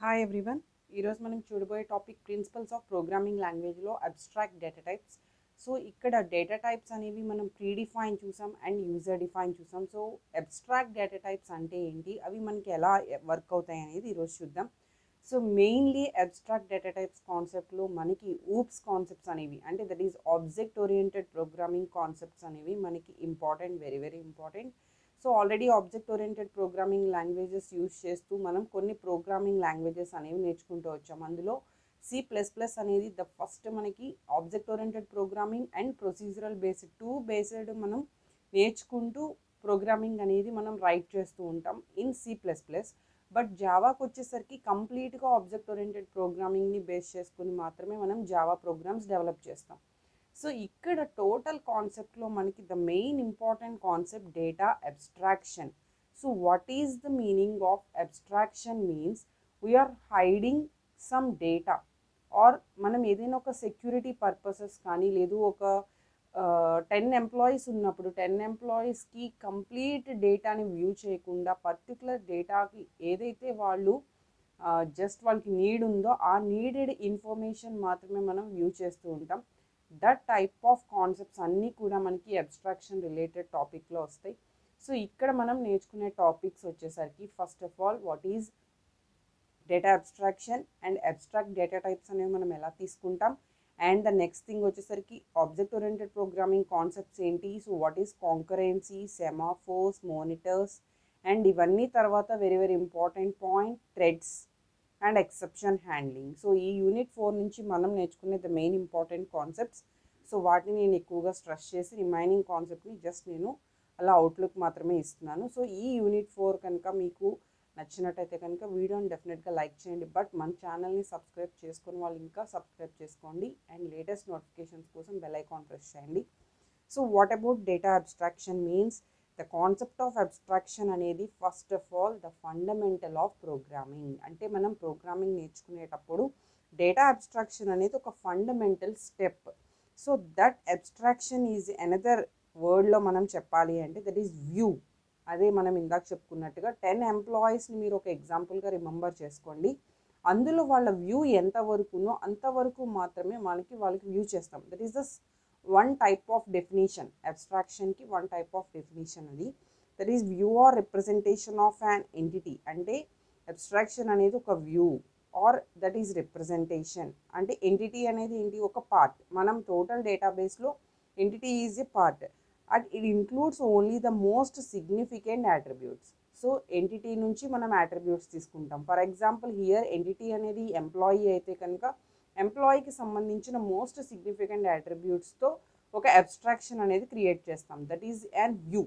Hi everyone. ఈరోజు మనం చూడబోయే టాపిక్ ప్రిన్సిపల్స్ ఆఫ్ ప్రోగ్రామింగ్ లాంగ్వేజ్లో అబ్స్ట్రాక్ట్ డేటా టైప్స్. సో ఇక్కడ డేటా టైప్స్ అనేవి మనం ప్రీడిఫైన్ చూసాం అండ్ యూజర్ డిఫైన్ చూసాం. సో అబ్స్ట్రాక్ట్ డేటా టైప్స్ అంటే ఏంటి, అవి మనకి ఎలా వర్క్ అవుతాయి అనేది ఈరోజు చూద్దాం. So mainly abstract data types కాన్సెప్ట్లో మనకి ఊప్స్ కాన్సెప్ట్స్ అనేవి, అంటే that is object oriented programming concepts అనేవి మనకి important, very very important. So already object oriented programming languages use చేస్తూ మనం కొన్ని ప్రోగ్రామింగ్ లాంగ్వేజెస్ అనేవి నేర్చుకుంటూ వచ్చాం. అందులో C++ అనేది ద ఫస్ట్ మనకి object oriented programming and procedural based మనం నేర్చుకుంటూ ప్రోగ్రామింగ్ అనేది మనం రైట్ చేస్తూ ఉంటాం ఇన్ C++. బట్ జావాకి వచ్చేసరికి కంప్లీట్గా ఆబ్జెక్ట్ ఓరియంటెడ్ ప్రోగ్రామింగ్ని బేస్ చేసుకుని మాత్రమే మనం జావా ప్రోగ్రామ్స్ డెవలప్ చేస్తాం. సో ఇక్కడ టోటల్ కాన్సెప్ట్లో మనకి the main important concept data abstraction. So what is the meaning of abstraction means we are hiding some data, or మనం ఏదైనా ఒక సెక్యూరిటీ పర్పసెస్ కానీ లేదు ఒక 10 ఎంప్లాయీస్ ఉన్నప్పుడు 10 ఎంప్లాయీస్కి కంప్లీట్ డేటాని వ్యూ చేయకుండా పర్టికులర్ డేటాకి ఏదైతే వాళ్ళు జస్ట్ వాళ్ళకి నీడ్ ఉందో ఆ నీడెడ్ ఇన్ఫర్మేషన్ మాత్రమే మనం వ్యూ చేస్తూ ఉంటాం. దట్ టైప్ ఆఫ్ కాన్సెప్ట్స్ అన్నీ కూడా మనకి అబ్స్ట్రాక్షన్ రిలేటెడ్ టాపిక్లో వస్తాయి. సో ఇక్కడ మనం నేర్చుకునే టాపిక్స్ వచ్చేసరికి first of all what is data abstraction and abstract data types అనేవి మనం ఎలా తీసుకుంటాం, అండ్ ద నెక్స్ట్ థింగ్ వచ్చేసరికి ఆబ్జెక్ట్ ఓరియంటెడ్ ప్రోగ్రామింగ్ కాన్సెప్ట్స్ ఏంటి, so what is concurrency, semaphores, monitors, and ఇవన్నీ తర్వాత very very important point threads and exception handling. So ఈ unit 4 నుంచి మనం నేర్చుకునే the main important concepts. So వాటిని నేను ఎక్కువగా స్ట్రెస్ చేసి రిమైనింగ్ కాన్సెప్ట్ని జస్ట్ నేను అలా అవుట్లుక్ మాత్రమే ఇస్తున్నాను. సో ఈ యూనిట్ 4 కనుక మీకు నచ్చినట్టయితే కనుక వీడియోని డెఫినెట్గా లైక్ చేయండి. బట్ మన ఛానల్ని సబ్స్క్రైబ్ చేసుకుని వాళ్ళు ఇంకా సబ్స్క్రైబ్ చేసుకోండి అండ్ లేటెస్ట్ నోటిఫికేషన్స్ కోసం బెల్ ఐకాన్ ప్రెస్ చేయండి. So what about data abstraction means the concept of abstraction అనేది first of all the fundamental of programming. అంటే మనం ప్రోగ్రామింగ్ నేర్చుకునేటప్పుడు డేటా అబ్స్ట్రాక్షన్ అనేది ఒక fundamental step. So that abstraction is another వర్డ్లో మనం చెప్పాలి అంటే దట్ ఈస్ వ్యూ. అదే మనం ఇందాక చెప్పుకున్నట్టుగా 10 ఎంప్లాయీస్ని మీరు ఒక ఎగ్జాంపుల్గా రిమెంబర్ చేసుకోండి. అందులో వాళ్ళ వ్యూ ఎంతవరకునో అంతవరకు మాత్రమే వాళ్ళకి వ్యూ చేస్తాం. That is the one type of definition. అబ్స్ట్రాక్షన్కి వన్ టైప్ ఆఫ్ డెఫినేషన్ అది. That is view or representation of an entity. అంటే అబ్స్ట్రాక్షన్ అనేది ఒక view or that is representation. అంటే ఎంటిటీ అనేది ఏంటి, ఒక పార్ట్. మనం టోటల్ డేటాబేస్లో entity is a part and it includes only the most significant attributes. So entity నుంచి మనం యాట్రిబ్యూట్స్ తీసుకుంటాం. ఫర్ ఎగ్జాంపుల్ హియర్ ఎంటిటీ అనేది ఎంప్లాయీ అయితే కనుక ఎంప్లాయీకి సంబంధించిన మోస్ట్ సిగ్నిఫికెంట్ యాట్రిబ్యూట్స్తో ఒక అబ్స్ట్రాక్షన్ అనేది క్రియేట్ చేస్తాం. That is an view.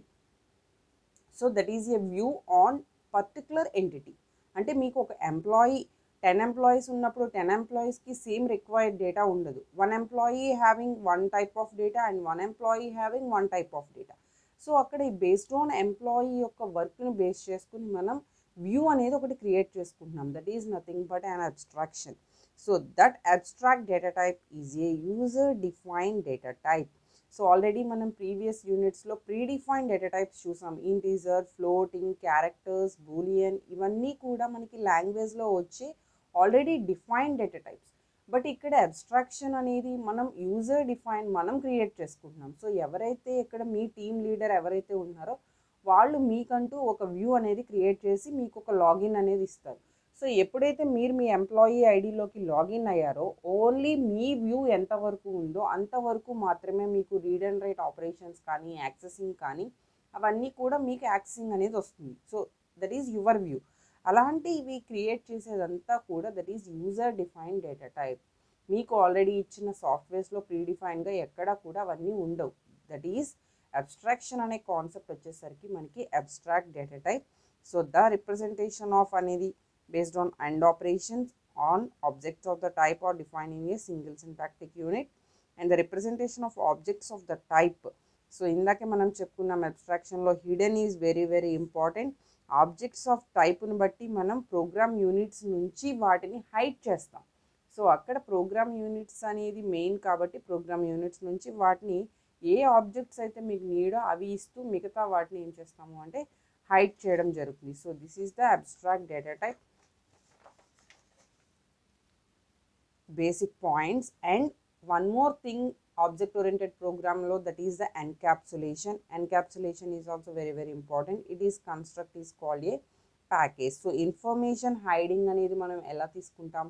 So that is a view on particular entity. అంటే మీకు ఒక ఎంప్లాయీ 10 ఎంప్లాయీస్ ఉన్నప్పుడు 10 ఎంప్లాయీస్కి సేమ్ రిక్వైర్డ్ డేటా ఉండదు. 1 employee having 1 type of data and 1 employee having 1 type of data. So అక్కడ ఈ బేస్డ్ ఆన్ ఎంప్లాయీ యొక్క వర్క్ని బేస్ చేసుకుని మనం వ్యూ అనేది ఒకటి క్రియేట్ చేసుకుంటున్నాం. That is nothing but an abstraction. So that abstract data type is a user defined data type. So already మనం ప్రీవియస్ యూనిట్స్లో ప్రీడిఫైన్డ్ డేటా టైప్స్ చూసాం. ఇంటీజర్, ఫ్లోటింగ్, క్యారెక్టర్స్, బూలియన్, ఇవన్నీ కూడా మనకి లాంగ్వేజ్లో వచ్చే already defined data types. But ఇక్కడ abstraction అనేది మనం యూజర్ డిఫైన్ మనం క్రియేట్ చేసుకుంటున్నాం. సో ఎవరైతే ఇక్కడ మీ టీమ్ లీడర్ ఎవరైతే ఉన్నారో వాళ్ళు మీకంటూ ఒక వ్యూ అనేది క్రియేట్ చేసి మీకు ఒక లాగిన్ అనేది ఇస్తారు. సో ఎప్పుడైతే మీరు మీ ఎంప్లాయీ ఐడిలోకి లాగిన్ అయ్యారో ఓన్లీ మీ వ్యూ ఎంతవరకు ఉందో అంతవరకు మాత్రమే మీకు రీడ్ అండ్ రైట్ ఆపరేషన్స్ కానీ యాక్సెసింగ్ కానీ అవన్నీ కూడా మీకు యాక్సెసింగ్ అనేది వస్తుంది. So that is your view. అలాంటివి క్రియేట్ చేసేదంతా కూడా that is user defined data type. మీకు ఆల్రెడీ ఇచ్చిన సాఫ్ట్వేర్స్లో ప్రీడిఫైన్డ్గా ఎక్కడా కూడా అవన్నీ ఉండవు. దట్ ఈజ్ అబ్స్ట్రాక్షన్ అనే కాన్సెప్ట్ వచ్చేసరికి మనకి abstract data type. So the representation of అనేది based on AND operations on objects of the type or defining a single syntactic unit and the representation of objects of the type. So ఇందాకే మనం చెప్పుకున్నాం అబ్స్ట్రాక్షన్లో hidden is very very important. Objects of టైప్ను బట్టి మనం programme units నుంచి వాటిని hide చేస్తాం. సో అక్కడ ప్రోగ్రామ్ యూనిట్స్ అనేది మెయిన్ కాబట్టి ప్రోగ్రామ్ యూనిట్స్ నుంచి వాటిని ఏ ఆబ్జెక్ట్స్ అయితే మీకు నీడో అవి ఇస్తూ మిగతా వాటిని ఏం చేస్తాము అంటే హైడ్ చేయడం జరుగుతుంది. So this is the abstract data type. basic points. And one more thing object oriented program lo, that is the encapsulation. Encapsulation is also very very important. It is construct is called a package. So information hiding అనేది మనం ఎలా తీసుకుంటాం?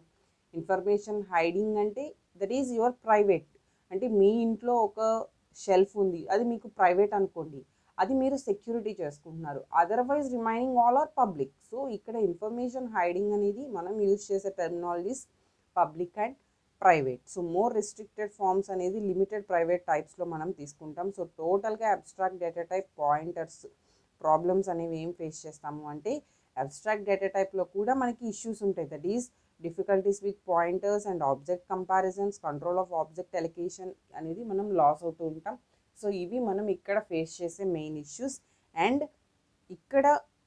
Information hiding అంటే that is your private. అంటే మీ ఇంట్లో ఒక shelf ఉంది, అది మీకు ప్రైవేట్ అనుకోండి, అది మీరు సెక్యూరిటీ చేసుకుంటున్నారు. Otherwise remaining all are public. So ఇక్కడ ఇన్ఫర్మేషన్ హైడింగ్ అనేది మనం యూజ్ చేసే terminologies public and private. So more restricted forms అనేది లిమిటెడ్ ప్రైవేట్ టైప్స్లో మనం తీసుకుంటాం. సో టోటల్గా abstract data type pointers problems అనేవి ఏం ఫేస్ చేస్తాము అంటే, అబ్స్ట్రాక్ట్ డేటా టైప్లో కూడా మనకి ఇష్యూస్ ఉంటాయి. That is difficulties with pointers and object comparisons, control of object allocation అనేది మనం లాస్ అవుతూ ఉంటాం. సో ఇవి మనం ఇక్కడ ఫేస్ చేసే మెయిన్ ఇష్యూస్. అండ్ ఇక్కడ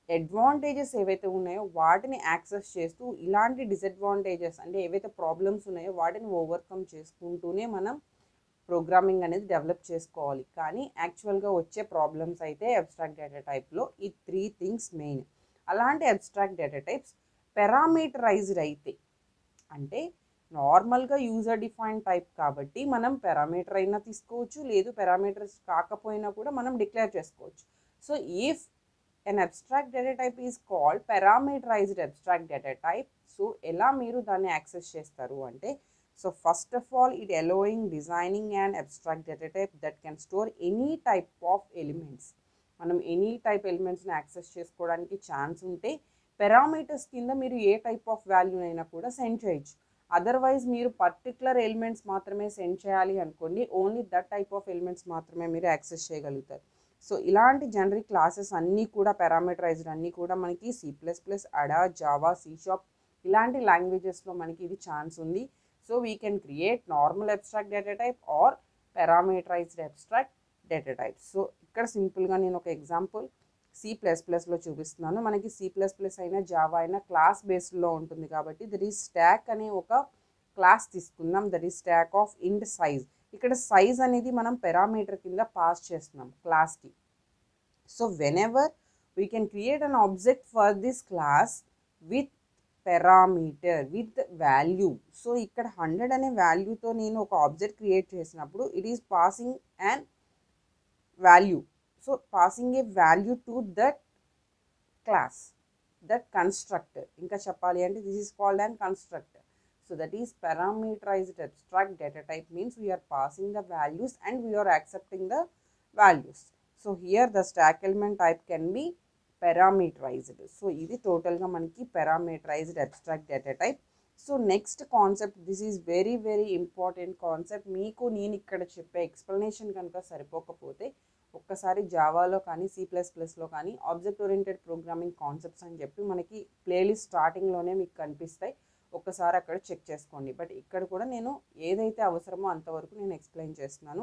అడ్వాంటేజెస్ ఏవైతే ఉన్నాయో వాటిని యాక్సెస్ చేస్తూ ఇలాంటి డిసడ్వాంటేజెస్ అంటే ఏవైతే ప్రాబ్లమ్స్ ఉన్నాయో వాటిని ఓవర్కమ్ చేసుకుంటూనే మనం ప్రోగ్రామింగ్ అనేది డెవలప్ చేసుకోవాలి. కానీ యాక్చువల్గా వచ్చే ప్రాబ్లమ్స్ అయితే అబ్స్ట్రాక్ట్ డేటా టైప్లో ఈ 3 థింగ్స్ మెయిన్. అలాంటి అబ్స్ట్రాక్ట్ డేటా టైప్స్ పారామీటరైజ్డ్ అయితే, అంటే నార్మల్గా యూజర్ డిఫైన్ టైప్ కాబట్టి మనం పారామీటర్ అయినా తీసుకోవచ్చు, లేదు పారామీటర్స్ కాకపోయినా కూడా మనం డిక్లేర్ చేసుకోవచ్చు. So if an abstract data type is called parameterized abstract data type, so ఎలా మీరు దాన్ని యాక్సెస్ చేస్తారు అంటే, so first of all it allowing designing an abstract data type that can store any type of elements. మనం any type ఎలిమెంట్స్ని access చేసుకోవడానికి chance ఉంటే parameters కింద మీరు ఏ టైప్ ఆఫ్ వాల్యూనైనా కూడా సెండ్ చేయొచ్చు. అదర్వైజ్ మీరు పర్టికులర్ ఎలిమెంట్స్ మాత్రమే సెండ్ చేయాలి అనుకోండి, only that type of elements మాత్రమే మీరు యాక్సెస్ చేయగలుగుతారు. సో ఇలాంటి జనరిక్ క్లాసెస్ అన్నీ కూడా పారామీటరైజ్డ్ అన్నీ కూడా మనకి C++, అడా, జావా, C# ఇలాంటి లాంగ్వేజెస్లో మనకి ఇది ఛాన్స్ ఉంది. So we can create normal abstract data type or parameterized abstract data type. So ఇక్కడ సింపుల్గా నేను ఒక ఎగ్జాంపుల్ C++లో చూపిస్తున్నాను. మనకి C++ అయినా జావా అయినా క్లాస్ బేస్డ్లో ఉంటుంది కాబట్టి దట్ ఈస్ స్టాక్ అనే ఒక క్లాస్ తీసుకుందాం. దట్ ఈస్ స్టాక్ ఆఫ్ ఇంట్ సైజ్. ఇక్కడ సైజ్ అనేది మనం పారామీటర్ కింద పాస్ చేస్తున్నాం క్లాస్కి. So whenever we can create an object for this class with parameter with value. So ఇక్కడ 100 అనే వాల్యూతో నేను ఒక ఆబ్జెక్ట్ క్రియేట్ చేసినప్పుడు it is passing and value. So passing A value to that class, that constructor. ఇంకా చెప్పాలి అంటే this is called and constructor. So that is parameterized abstract data type means we are passing the values and we are accepting the values. So here the stack element type can be parameterized. So ఇది టోటల్గా మనకి parameterized abstract data type. So next concept, this is very very important concept. మీకు నేను ఇక్కడ చెప్పే explanation కనుక సరిపోకపోతే ఒక్కసారి జావాలో కానీ C++లో కానీ ఆబ్జెక్ట్ ఓరియంటెడ్ ప్రోగ్రామింగ్ కాన్సెప్ట్స్ అని చెప్పి మనకి ప్లేలిస్ట్ స్టార్టింగ్లోనే మీకు కనిపిస్తాయి, ఒక్కసారి అక్కడ చెక్ చేసుకోండి. బట్ ఇక్కడ కూడా నేను ఏదైతే అవసరమో అంతవరకు నేను ఎక్స్ప్లెయిన్ చేస్తున్నాను.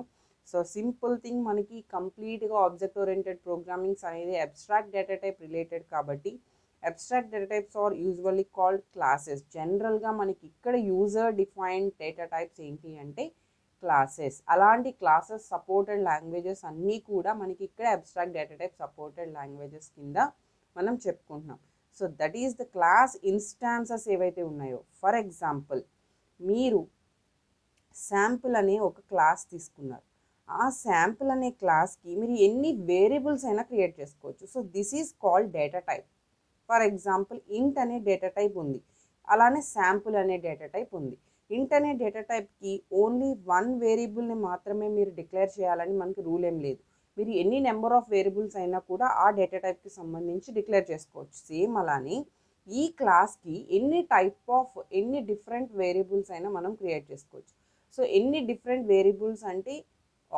సో సింపుల్ థింగ్, మనకి కంప్లీట్గా ఆబ్జెక్ట్ ఓరియంటెడ్ ప్రోగ్రామింగ్స్ అనేది అబ్స్ట్రాక్ట్ డేటా టైప్ రిలేటెడ్ కాబట్టి abstract data types are usually called classes. జనరల్గా మనకి ఇక్కడ యూజర్ డిఫైన్డ్ డేటా టైప్స్ ఏంటి అంటే క్లాసెస్. అలాంటి క్లాసెస్ సపోర్టెడ్ లాంగ్వేజెస్ అన్నీ కూడా మనకి ఇక్కడ abstract data type supported languages కింద మనం చెప్పుకుంటున్నాం. So that is the class instances ఏవైతే ఉన్నాయో. ఫర్ ఎగ్జాంపుల్ మీరు శాంపుల్ అనే ఒక క్లాస్ తీసుకున్నారు. ఆ శాంపుల్ అనే క్లాస్కి మీరు ఎన్ని వేరియబుల్స్ అయినా క్రియేట్ చేసుకోవచ్చు. So this is called data type. For example ఇంట్ అనే డేటా టైప్ ఉంది, అలానే శాంపుల్ అనే డేటా టైప్ ఉంది. ఇంట్ అనే డేటా టైప్కి ఓన్లీ 1 వేరియబుల్ని మాత్రమే మీరు డిక్లేర్ చేయాలని మనకి రూల్ ఏం లేదు. మీరు ఎన్ని నెంబర్ ఆఫ్ వేరియబుల్స్ అయినా కూడా ఆ డేటా టైప్కి సంబంధించి డిక్లేర్ చేసుకోవచ్చు. సేమ్ అలానే ఈ క్లాస్కి ఎన్ని డిఫరెంట్ వేరియబుల్స్ అయినా మనం క్రియేట్ చేసుకోవచ్చు. సో ఎన్ని డిఫరెంట్ వేరియబుల్స్ అంటే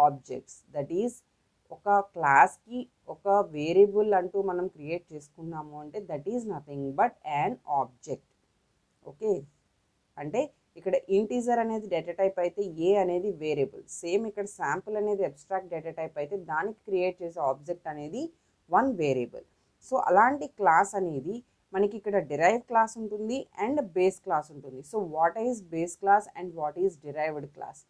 ఆబ్జెక్ట్స్. దట్ ఈస్ ఒక క్లాస్కి ఒక వేరియబుల్ అంటూ మనం క్రియేట్ చేసుకున్నాము అంటే that is nothing but an object. Okay, అంటే ఇక్కడ ఇంటీజర్ అనేది డేటా టైప్ అయితే ఏ అనేది వేరియబుల్. సేమ్ ఇక్కడ శాంపుల్ అనేది అబ్స్ట్రాక్ట్ డేటా టైప్ అయితే దానికి క్రియేట్ చేసే ఆబ్జెక్ట్ అనేది 1 వేరియబుల్. సో అలాంటి క్లాస్ అనేది మనకి ఇక్కడ డిరైవ్ క్లాస్ ఉంటుంది అండ్ బేస్ క్లాస్ ఉంటుంది. So what is base class and what is derived class?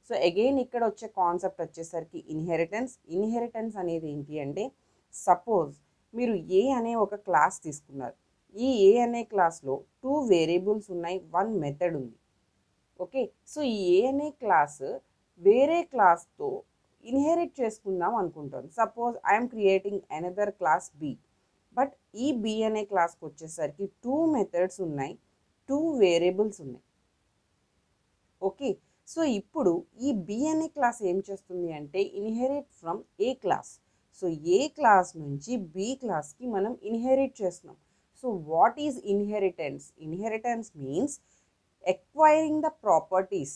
So again ఇక్కడ వచ్చే కాన్సెప్ట్ వచ్చేసరికి ఇన్హెరిటెన్స్. ఇన్హెరిటెన్స్ అనేది ఏంటి అంటే, సపోజ్ మీరు ఏ అనే ఒక క్లాస్ తీసుకున్నారు. ఈ ఏ అనే క్లాస్లో 2 వేరియబుల్స్ ఉన్నాయి, 1 మెథడ్ ఉంది. ఓకే. సో ఈ ఏ అనే క్లాస్ వేరే క్లాస్తో ఇన్హెరిట్ చేసుకుందాం అనుకుంటాను. Suppose I'm creating another class B, but ఈ బి అనే క్లాస్కి వచ్చేసరికి 2 మెథడ్స్ ఉన్నాయి, 2 వేరియబుల్స్ ఉన్నాయి. ఓకే. సో ఇప్పుడు ఈ బి అనే క్లాస్ ఏం చేస్తుంది అంటే inherit from A class. So A class నుంచి బి క్లాస్కి మనం ఇన్హెరిట్ చేస్తున్నాం. So what is inheritance? Inheritance means acquiring the properties.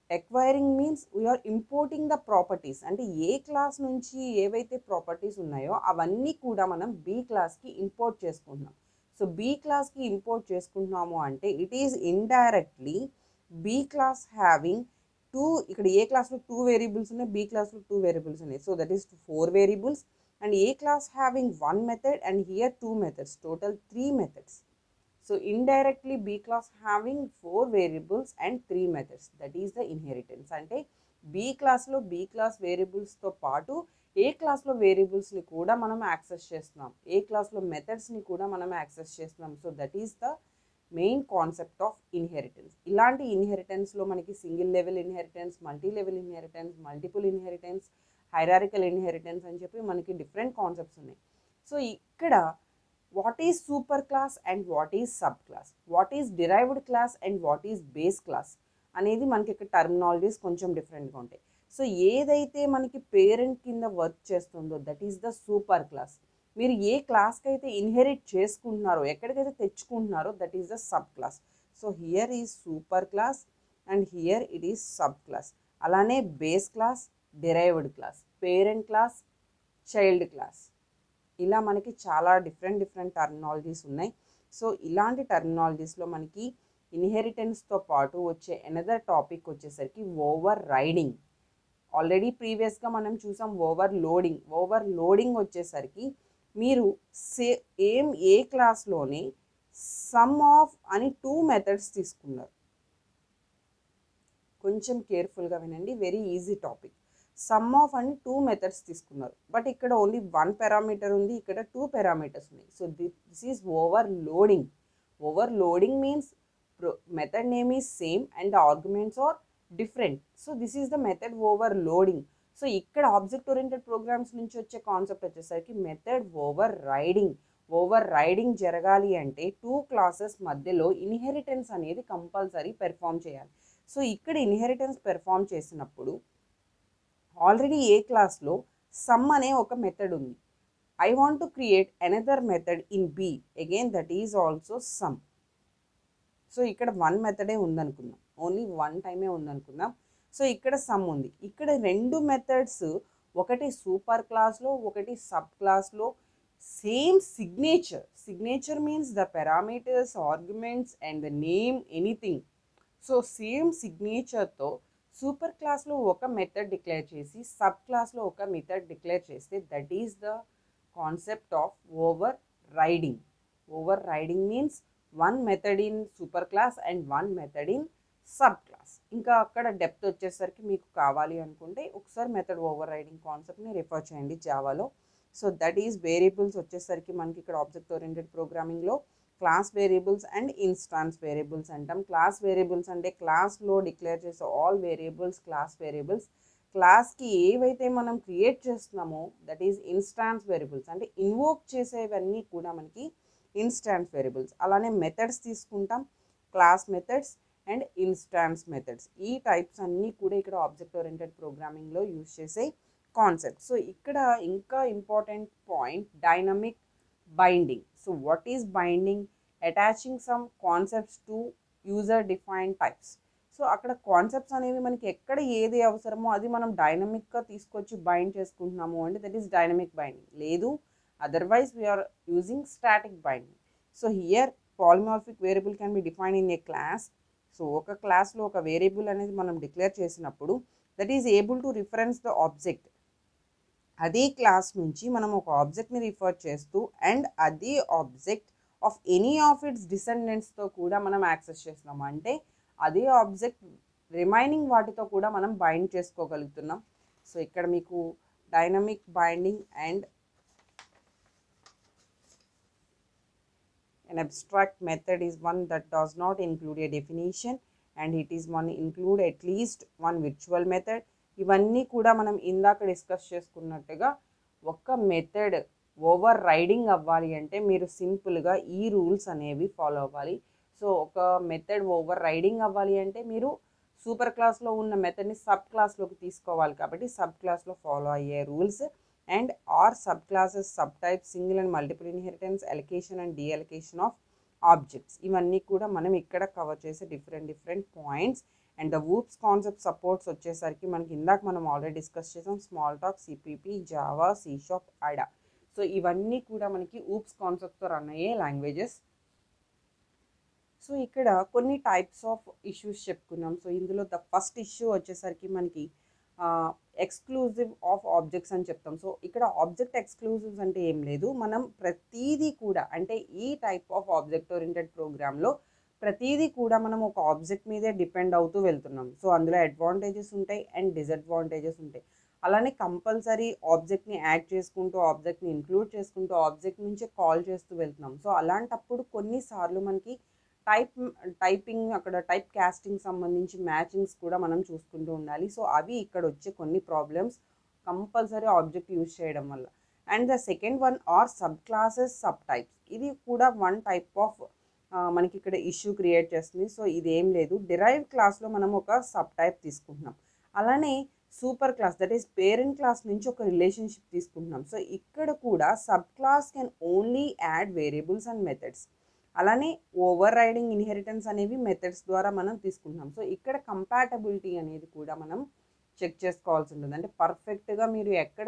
Acquiring means we are importing the properties. అంటే ఏ క్లాస్ నుంచి ఏవైతే ప్రాపర్టీస్ ఉన్నాయో అవన్నీ కూడా మనం బి క్లాస్కి ఇంపోర్ట్ చేసుకుంటున్నాం. సో బి క్లాస్కి ఇంపోర్ట్ చేసుకుంటున్నాము అంటే it is indirectly B class having ఇక్కడ ఏ క్లాస్లో 2 వేరియబుల్స్ ఉన్నాయి, బి క్లాస్లో 2 వేరియబుల్స్ ఉన్నాయి. So that is 4 variables and A class having 1 method and here 2 methods, total 3 methods. So indirectly B class having 4 variables and 3 methods, that is the inheritance. అంటే B classలో B class variablesతో పాటు ఏ క్లాస్లో వేరియబుల్స్ని కూడా మనం access చేస్తున్నాం, ఏ క్లాస్లో మెథడ్స్ని కూడా మనం యాక్సెస్ చేస్తున్నాం. So that is the main concept of inheritance. ఇలాంటి ఇన్హెరిటెన్స్లో మనకి single level inheritance, multi level inheritance, multiple inheritance, hierarchical inheritance అని చెప్పి మనకి డిఫరెంట్ కాన్సెప్ట్స్ ఉన్నాయి. సో ఇక్కడ what is super class and what is subclass, what is derived class and what is base class అనేది మనకి ఇక్కడ టర్మినాలజీస్ కొంచెం డిఫరెంట్గా ఉంటాయి. సో ఏదైతే మనకి పేరెంట్ కింద వర్క్ చేస్తుందో that is the super class. మీరు ఏ క్లాస్కి అయితే ఇన్హెరిట్ చేసుకుంటున్నారో, ఎక్కడికైతే తెచ్చుకుంటున్నారో that is the sub class. So here is super class and here it is sub class. అలానే base class, derived class, parent class, child class, ఇలా మనకి చాలా డిఫరెంట్ టర్మినాలజీస్ ఉన్నాయి. సో ఇలాంటి టర్మినాలజీస్లో మనకి ఇన్హెరిటెన్స్తో పాటు వచ్చే అనదర్ టాపిక్ వచ్చేసరికి ఓవర్ రైడింగ్. ఆల్రెడీ ప్రీవియస్గా మనం చూసాం ఓవర్ లోడింగ్. ఓవర్ లోడింగ్ వచ్చేసరికి మీరు ఏ క్లాస్లోనే సమ్ ఆఫ్ అని 2 మెథడ్స్ తీసుకున్నారు. కొంచెం కేర్ఫుల్గా వినండి, very easy topic. Some of అని 2 మెథడ్స్ తీసుకున్నారు, బట్ ఇక్కడ ఓన్లీ 1 పారామీటర్ ఉంది, ఇక్కడ 2 పారామీటర్స్ ఉన్నాయి. So this is overloading. Overloading means method name is same and the arguments are different. So this is the method overloading. So ఇక్కడ object oriented programs నుంచి వచ్చే concept వచ్చేసరికి method overriding. Overriding జరగాలి అంటే 2 classes మధ్యలో inheritance అనేది compulsory perform చేయాలి. So ఇక్కడ ఇన్హెరిటెన్స్ పెర్ఫామ్ చేసినప్పుడు ఆల్రెడీ ఏ క్లాస్లో సమ్ అనే ఒక మెథడ్ ఉంది. I want to create another method in B, again that is also sum. So ఇక్కడ 1 మెథడే ఉందనుకుందాం, ఓన్లీ 1 టైమే ఉందనుకుందాం. సో ఇక్కడ సమ్ ఉంది. ఇక్కడ 2 మెథడ్స్, ఒకటి సూపర్ క్లాస్లో, ఒకటి సబ్ క్లాస్లో same signature. Signature means the parameters, arguments and the name, anything. So same సిగ్నేచర్తో సూపర్ క్లాస్లో ఒక మెథడ్ డిక్లేర్ చేసి సబ్ క్లాస్లో ఒక మెథడ్ డిక్లేర్ చేస్తే that is the concept of overriding. Overriding means 1 method in super class and 1 method in sub class. ఇంకా అక్కడ depth వచ్చేసరికి మీకు కావాలి అనుకుంటే ఒకసారి మెథడ్ ఓవర్ రైడింగ్ కాన్సెప్ట్ని రిఫర్ చేయండి జావాలో. సో దట్ ఈస్ వేరియబుల్స్ వచ్చేసరికి మనకి ఇక్కడ ఆబ్జెక్ట్ ఓరియంటెడ్ ప్రోగ్రామింగ్లో class variables and instance variables అంటాం. క్లాస్ వేరియబుల్స్ అంటే క్లాస్లో డిక్లేర్ చేసే ఆల్ వేరియబుల్స్ క్లాస్ వేరియబుల్స్. క్లాస్కి ఏవైతే మనం క్రియేట్ చేస్తున్నామో దట్ ఈజ్ ఇన్స్టాన్స్ వేరియబుల్స్, అంటే ఇన్వోక్ చేసేవన్నీ కూడా మనకి ఇన్స్టాన్స్ వేరియబుల్స్. అలానే మెథడ్స్ తీసుకుంటాం, class methods and instance methods. ఈ టైప్స్ అన్నీ కూడా ఇక్కడ ఆబ్జెక్ట్ ఓరియంటెడ్ ప్రోగ్రామింగ్లో యూజ్ చేసే కాన్సెప్ట్. సో ఇక్కడ ఇంకా important point dynamic binding. So what is binding? Attaching some concepts to user defined types. So అక్కడ కాన్సెప్ట్స్ అనేవి మనకి ఎక్కడ ఏది అవసరమో అది మనం డైనమిక్గా తీసుకొచ్చి బైండ్ చేసుకుంటున్నాము అంటే దట్ ఈస్ డైనమిక్ బైండింగ్. లేదు otherwise we're using static binding. So here polymorphic variable can be defined in a class. So ఒక క్లాస్లో ఒక వేరియబుల్ అనేది మనం డిక్లేర్ చేసినప్పుడు that is able to reference the object. అదే క్లాస్ నుంచి మనం ఒక ఆబ్జెక్ట్ని రిఫర్ చేస్తూ అండ్ అదే object of any of its డిసెండెంట్స్తో కూడా మనం యాక్సెస్ చేస్తున్నాం. అంటే అదే ఆబ్జెక్ట్ రిమైనింగ్ వాటితో కూడా మనం బైండ్ చేసుకోగలుగుతున్నాం. సో ఇక్కడ మీకు dynamic binding and an abstract method is one that does not include a definition and it is one include at least one virtual method. ఇవన్నీ కూడా మనం ఇందాక డిస్కస్ చేసుకున్నట్టుగా ఒక మెథడ్ ఓవర్ రైడింగ్ అవ్వాలి అంటే మీరు సింపుల్గా ఈ రూల్స్ అనేవి ఫాలో అవ్వాలి. సో ఒక మెథడ్ ఓవర్ రైడింగ్ అవ్వాలి అంటే మీరు సూపర్ క్లాస్లో ఉన్న మెథడ్ని సబ్ క్లాస్లోకి తీసుకోవాలి. కాబట్టి సబ్ క్లాస్లో ఫాలో అయ్యే rules and or sub classes, sub type, single and multiple inheritance, allocation and deallocation of objects, ఇవన్నీ కూడా మనం ఇక్కడ కవర్ చేసే different points. And the oops concept supports వచ్చేసరికి మనకి ఇందాక మనం ఆల్రెడీ డిస్కస్ చేసాం, small talk, CPP, Java, C sharp, Ada. So ఇవన్నీ కూడా మనకి ఊప్స్ కాన్సెప్ట్తో రన్ అయ్యే లాంగ్వేజెస్. సో ఇక్కడ కొన్ని టైప్స్ ఆఫ్ ఇష్యూస్ చెప్పుకున్నాం. సో ఇందులో ద ఫస్ట్ ఇష్యూ వచ్చేసరికి మనకి ఎక్స్క్లూజివ్ ఆఫ్ ఆబ్జెక్ట్స్ అని చెప్తాం. సో ఇక్కడ ఆబ్జెక్ట్ ఎక్స్క్లూజివ్స్ అంటే ఏం లేదు, మనం ప్రతీదీ కూడా అంటే ఈ టైప్ ఆఫ్ ఆబ్జెక్ట్ ఓరియంటెడ్ ప్రోగ్రాంలో ప్రతీదీ కూడా మనం ఒక ఆబ్జెక్ట్ మీదే డిపెండ్ అవుతూ వెళ్తున్నాం. సో అందులో అడ్వాంటేజెస్ ఉంటాయి అండ్ డిసడ్వాంటేజెస్ ఉంటాయి. అలానే కంపల్సరీ ఆబ్జెక్ట్ని యాడ్ చేసుకుంటూ, ఆబ్జెక్ట్ని ఇంక్లూడ్ చేసుకుంటూ, ఆబ్జెక్ట్ నుంచి కాల్ చేస్తూ వెళ్తున్నాం. సో అలాంటప్పుడు కొన్నిసార్లు మనకి టైపింగ్ అక్కడ టైప్ కాస్టింగ్ సంబంధించి మ్యాచింగ్స్ కూడా మనం చూసుకుంటూ ఉండాలి. సో అవి ఇక్కడ వచ్చే కొన్ని ప్రాబ్లమ్స్ కంపల్సరీ ఆబ్జెక్ట్ యూజ్ చేయడం వల్ల. And the second one or sub classes, sub types, ఇది కూడా వన్ టైప్ ఆఫ్ మనకి ఇక్కడ ఇష్యూ క్రియేట్ చేస్తుంది. సో ఇదేం లేదు, డిరైవ్ క్లాస్లో మనం ఒక సబ్ టైప్ తీసుకుంటున్నాం, అలానే super class that is parent class నుంచి ఒక రిలేషన్షిప్ తీసుకుంటున్నాం. సో ఇక్కడ కూడా sub class can only add variables and methods, అలానే ఓవర్ రైడింగ్ ఇన్హెరిటెన్స్ అనేవి మెథడ్స్ ద్వారా మనం తీసుకుంటున్నాం. సో ఇక్కడ కంపాటబిలిటీ అనేది కూడా మనం చెక్ చేసుకోవాల్సి ఉంటుంది. అంటే పర్ఫెక్ట్గా మీరు ఎక్కడ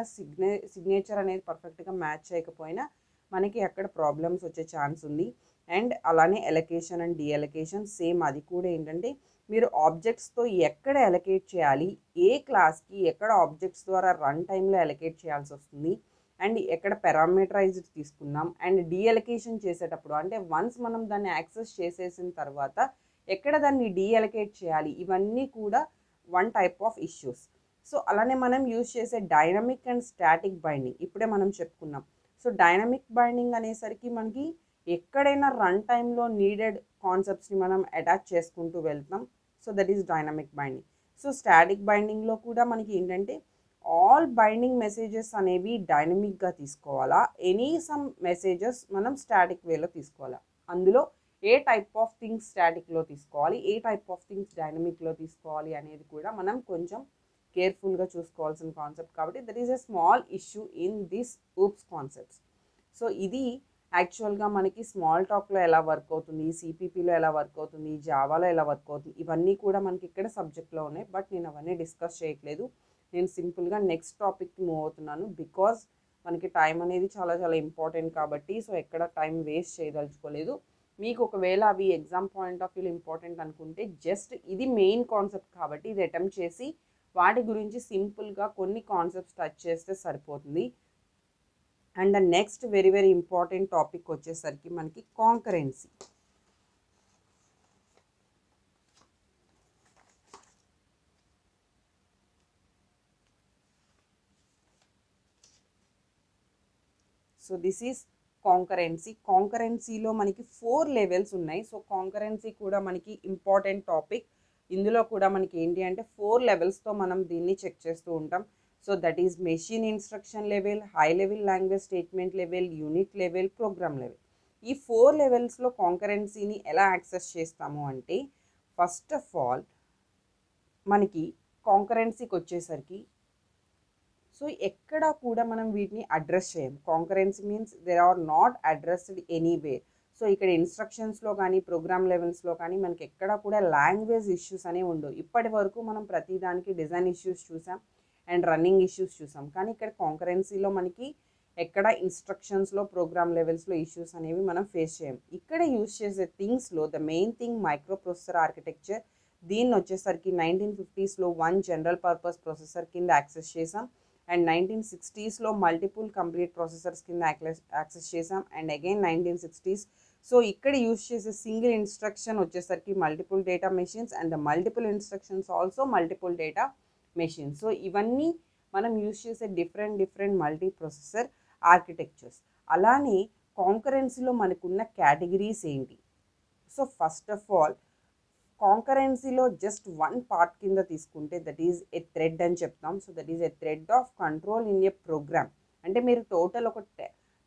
సిగ్నేచర్ అనేది పర్ఫెక్ట్గా మ్యాచ్ చేయకపోయినా మనకి ఎక్కడ ప్రాబ్లమ్స్ వచ్చే ఛాన్స్ ఉంది. అండ్ అలానే ఎలకేషన్ అండ్ డీఎలకేషన్ సేమ్, అది కూడా ఏంటంటే మీరు ఆబ్జెక్ట్స్తో ఎక్కడ ఎలకేట్ చేయాలి, ఏ క్లాస్కి ఎక్కడ ఆబ్జెక్ట్స్ ద్వారా రన్ టైంలో ఎలకేట్ చేయాల్సి వస్తుంది, అండ్ ఎక్కడ పారామీటరైజ్డ్ తీసుకున్నాం, అండ్ డీఎలకేషన్ చేసేటప్పుడు అంటే వన్స్ మనం దాన్ని యాక్సెస్ చేసేసిన తర్వాత ఎక్కడ దాన్ని డీఎలకేట్ చేయాలి, ఇవన్నీ కూడా one type of issues. So అలానే మనం యూజ్ చేసే డైనమిక్ అండ్ స్టాటిక్ బైండింగ్ ఇప్పుడే మనం చెప్పుకున్నాం. సో డైనమిక్ బైండింగ్ అనేసరికి మనకి ఎక్కడైనా రన్ టైంలో నీడెడ్ కాన్సెప్ట్స్ని మనం అటాచ్ చేసుకుంటూ వెళ్తాం. So that is dynamic binding. So static బైండింగ్లో కూడా మనకి ఏంటంటే ఆల్ బైండింగ్ మెసేజెస్ అనేవి డైనమిక్గా తీసుకోవాలా, ఎనీ సమ్ మెసేజెస్ మనం స్టాటిక్ వేలో తీసుకోవాలా, అందులో ఏ టైప్ ఆఫ్ థింగ్స్ స్టాటిక్లో తీసుకోవాలి, ఏ టైప్ ఆఫ్ థింగ్స్ డైనమిక్లో తీసుకోవాలి అనేది కూడా మనం కొంచెం కేర్ఫుల్గా చూసుకోవాల్సిన కాన్సెప్ట్. కాబట్టి that is a small issue in this oops concepts. So ఇది యాక్చువల్గా మనకి స్మాల్ టాక్లో ఎలా వర్క్ అవుతుంది, సిపిపిలో ఎలా వర్క్ అవుతుంది, జావాలో ఎలా వర్క్ అవుతుంది, ఇవన్నీ కూడా మనకి ఇక్కడ సబ్జెక్ట్లో ఉన్నాయి. బట్ నేను అవన్నీ డిస్కస్ చేయట్లేదు, నేను సింపుల్గా నెక్స్ట్ టాపిక్కి మూవ్ అవుతున్నాను. బికాజ్ మనకి టైం అనేది చాలా చాలా ఇంపార్టెంట్ కాబట్టి సో ఎక్కడ టైం వేస్ట్ చేయదలుచుకోలేదు. మీకు ఒకవేళ అవి ఎగ్జామ్ పాయింట్ ఆఫ్ వ్యూలో ఇంపార్టెంట్ అనుకుంటే జస్ట్ ఇది మెయిన్ కాన్సెప్ట్ కాబట్టి ఇది అటెంప్ట్ చేసి వాటి గురించి సింపుల్గా కొన్ని కాన్సెప్ట్స్ టచ్ చేస్తే సరిపోతుంది. And the next very very important topic వచ్చేసరికి మనకి concurrency. So this is concurrency. కాంకరెన్సీలో మనకి 4 లెవెల్స్ ఉన్నాయి. సో కాంకరెన్సీ కూడా మనకి ఇంపార్టెంట్ టాపిక్. ఇందులో కూడా మనకి ఏంటి అంటే 4 లెవెల్స్తో మనం దీన్ని చెక్ చేస్తూ ఉంటాం. So that is machine instruction level, high level language statement level, unit level, program level. ఈ 4 లెవెల్స్లో కాంకరెన్సీని ఎలా యాక్సెస్ చేస్తాము అంటే ఫస్ట్ ఆఫ్ ఆల్ మనకి కాంకరెన్సీకి వచ్చేసరికి సో ఎక్కడా కూడా మనం వీటిని అడ్రస్ చేయం. Concurrency means they are not addressed anywhere. So ఇక్కడ ఇన్స్ట్రక్షన్స్లో కానీ ప్రోగ్రామ్ లెవెల్స్లో కానీ మనకి ఎక్కడా కూడా లాంగ్వేజ్ ఇష్యూస్ అనేవి ఉండవు. ఇప్పటి వరకు మనం ప్రతిదానికి డిజైన్ ఇష్యూస్ చూసాం అండ్ రన్నింగ్ ఇష్యూస్ చూసాం, కానీ ఇక్కడ కాంకరెన్సీలో మనకి ఎక్కడ ఇన్స్ట్రక్షన్స్లో ప్రోగ్రామ్ లెవెల్స్లో ఇష్యూస్ అనేవి మనం ఫేస్ చేయం. ఇక్కడ యూజ్ చేసే థింగ్స్లో the main thing micro processor architecture. దీన్ని వచ్చేసరికి 1950స్లో వన్ జనరల్ పర్పస్ ప్రొసెసర్ కింద యాక్సెస్ చేసాం అండ్ 1960స్లో మల్టిపుల్ కంప్లీట్ ప్రాసెసర్స్ కింద యాక్సెస్ చేసాం అండ్ అగైన్ 1960s. సో ఇక్కడ యూజ్ చేసే సింగిల్ ఇన్స్ట్రక్షన్ వచ్చేసరికి multiple data machines and the multiple instructions also multiple data machines. So ఇవన్నీ మనం యూజ్ చేసే డిఫరెంట్ మల్టీ ప్రాసెసర్ ఆర్కిటెక్చర్స్. అలానే కాంకరెన్సీలో మనకున్న కేటగిరీస్ ఏంటి? సో ఫస్ట్ ఆఫ్ ఆల్ కాంకరెన్సీలో జస్ట్ వన్ పార్ట్ కింద తీసుకుంటే దట్ ఈజ్ ఏ థ్రెడ్ అని చెప్తాం. So that is a thread of control in a program. అంటే మీరు టోటల్ ఒక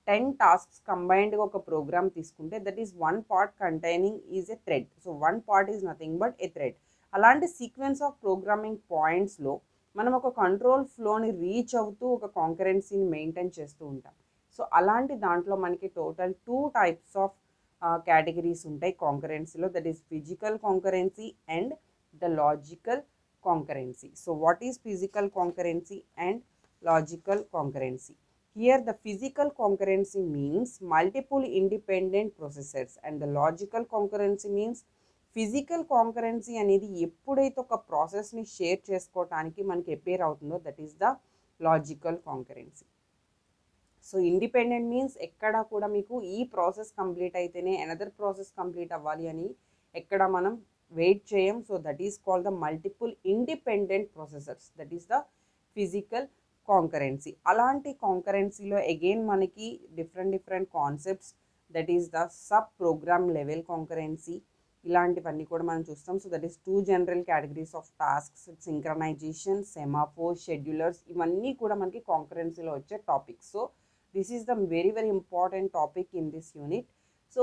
10 టాస్క్స్ కంబైన్డ్గా ఒక ప్రోగ్రామ్ తీసుకుంటే that is one part containing is a thread. So one part is nothing but A thread. అలాంటి sequence of programming పాయింట్స్లో మనం ఒక control ఫ్లోని reach అవుతూ ఒక కాంకరెన్సీని మెయింటైన్ చేస్తూ ఉంటాం. సో అలాంటి దాంట్లో మనకి టోటల్ 2 టైప్స్ ఆఫ్ కేటగిరీస్ ఉంటాయి కాంకరెన్సీలో. That is physical concurrency and the logical concurrency. So what is physical concurrency and logical concurrency? Here the physical concurrency means multiple independent processors and the logical concurrency means physical concurrency అనేది ఎప్పుడైతే ఒక ప్రాసెస్ని share చేసుకోవటానికి మనకి appear అవుతుందో that is the logical concurrency. So independent means ఎక్కడ కూడా మీకు ఈ ప్రాసెస్ కంప్లీట్ అయితేనే అనదర్ ప్రాసెస్ కంప్లీట్ అవ్వాలి అని ఎక్కడ మనం వెయిట్ చేయం. So that is called the multiple independent processors. That is the physical concurrency. అలాంటి కాంకరెన్సీలో అగైన్ మనకి different concepts that is the sub program level concurrency ఇలాంటివన్నీ కూడా మనం చూస్తాం. So that is 2 general categories of tasks, synchronisation, semaphore, schedulers, ఇవన్నీ కూడా మనకి కాంకరెన్సీలో వచ్చే topics. So this is the very important topic in this unit. So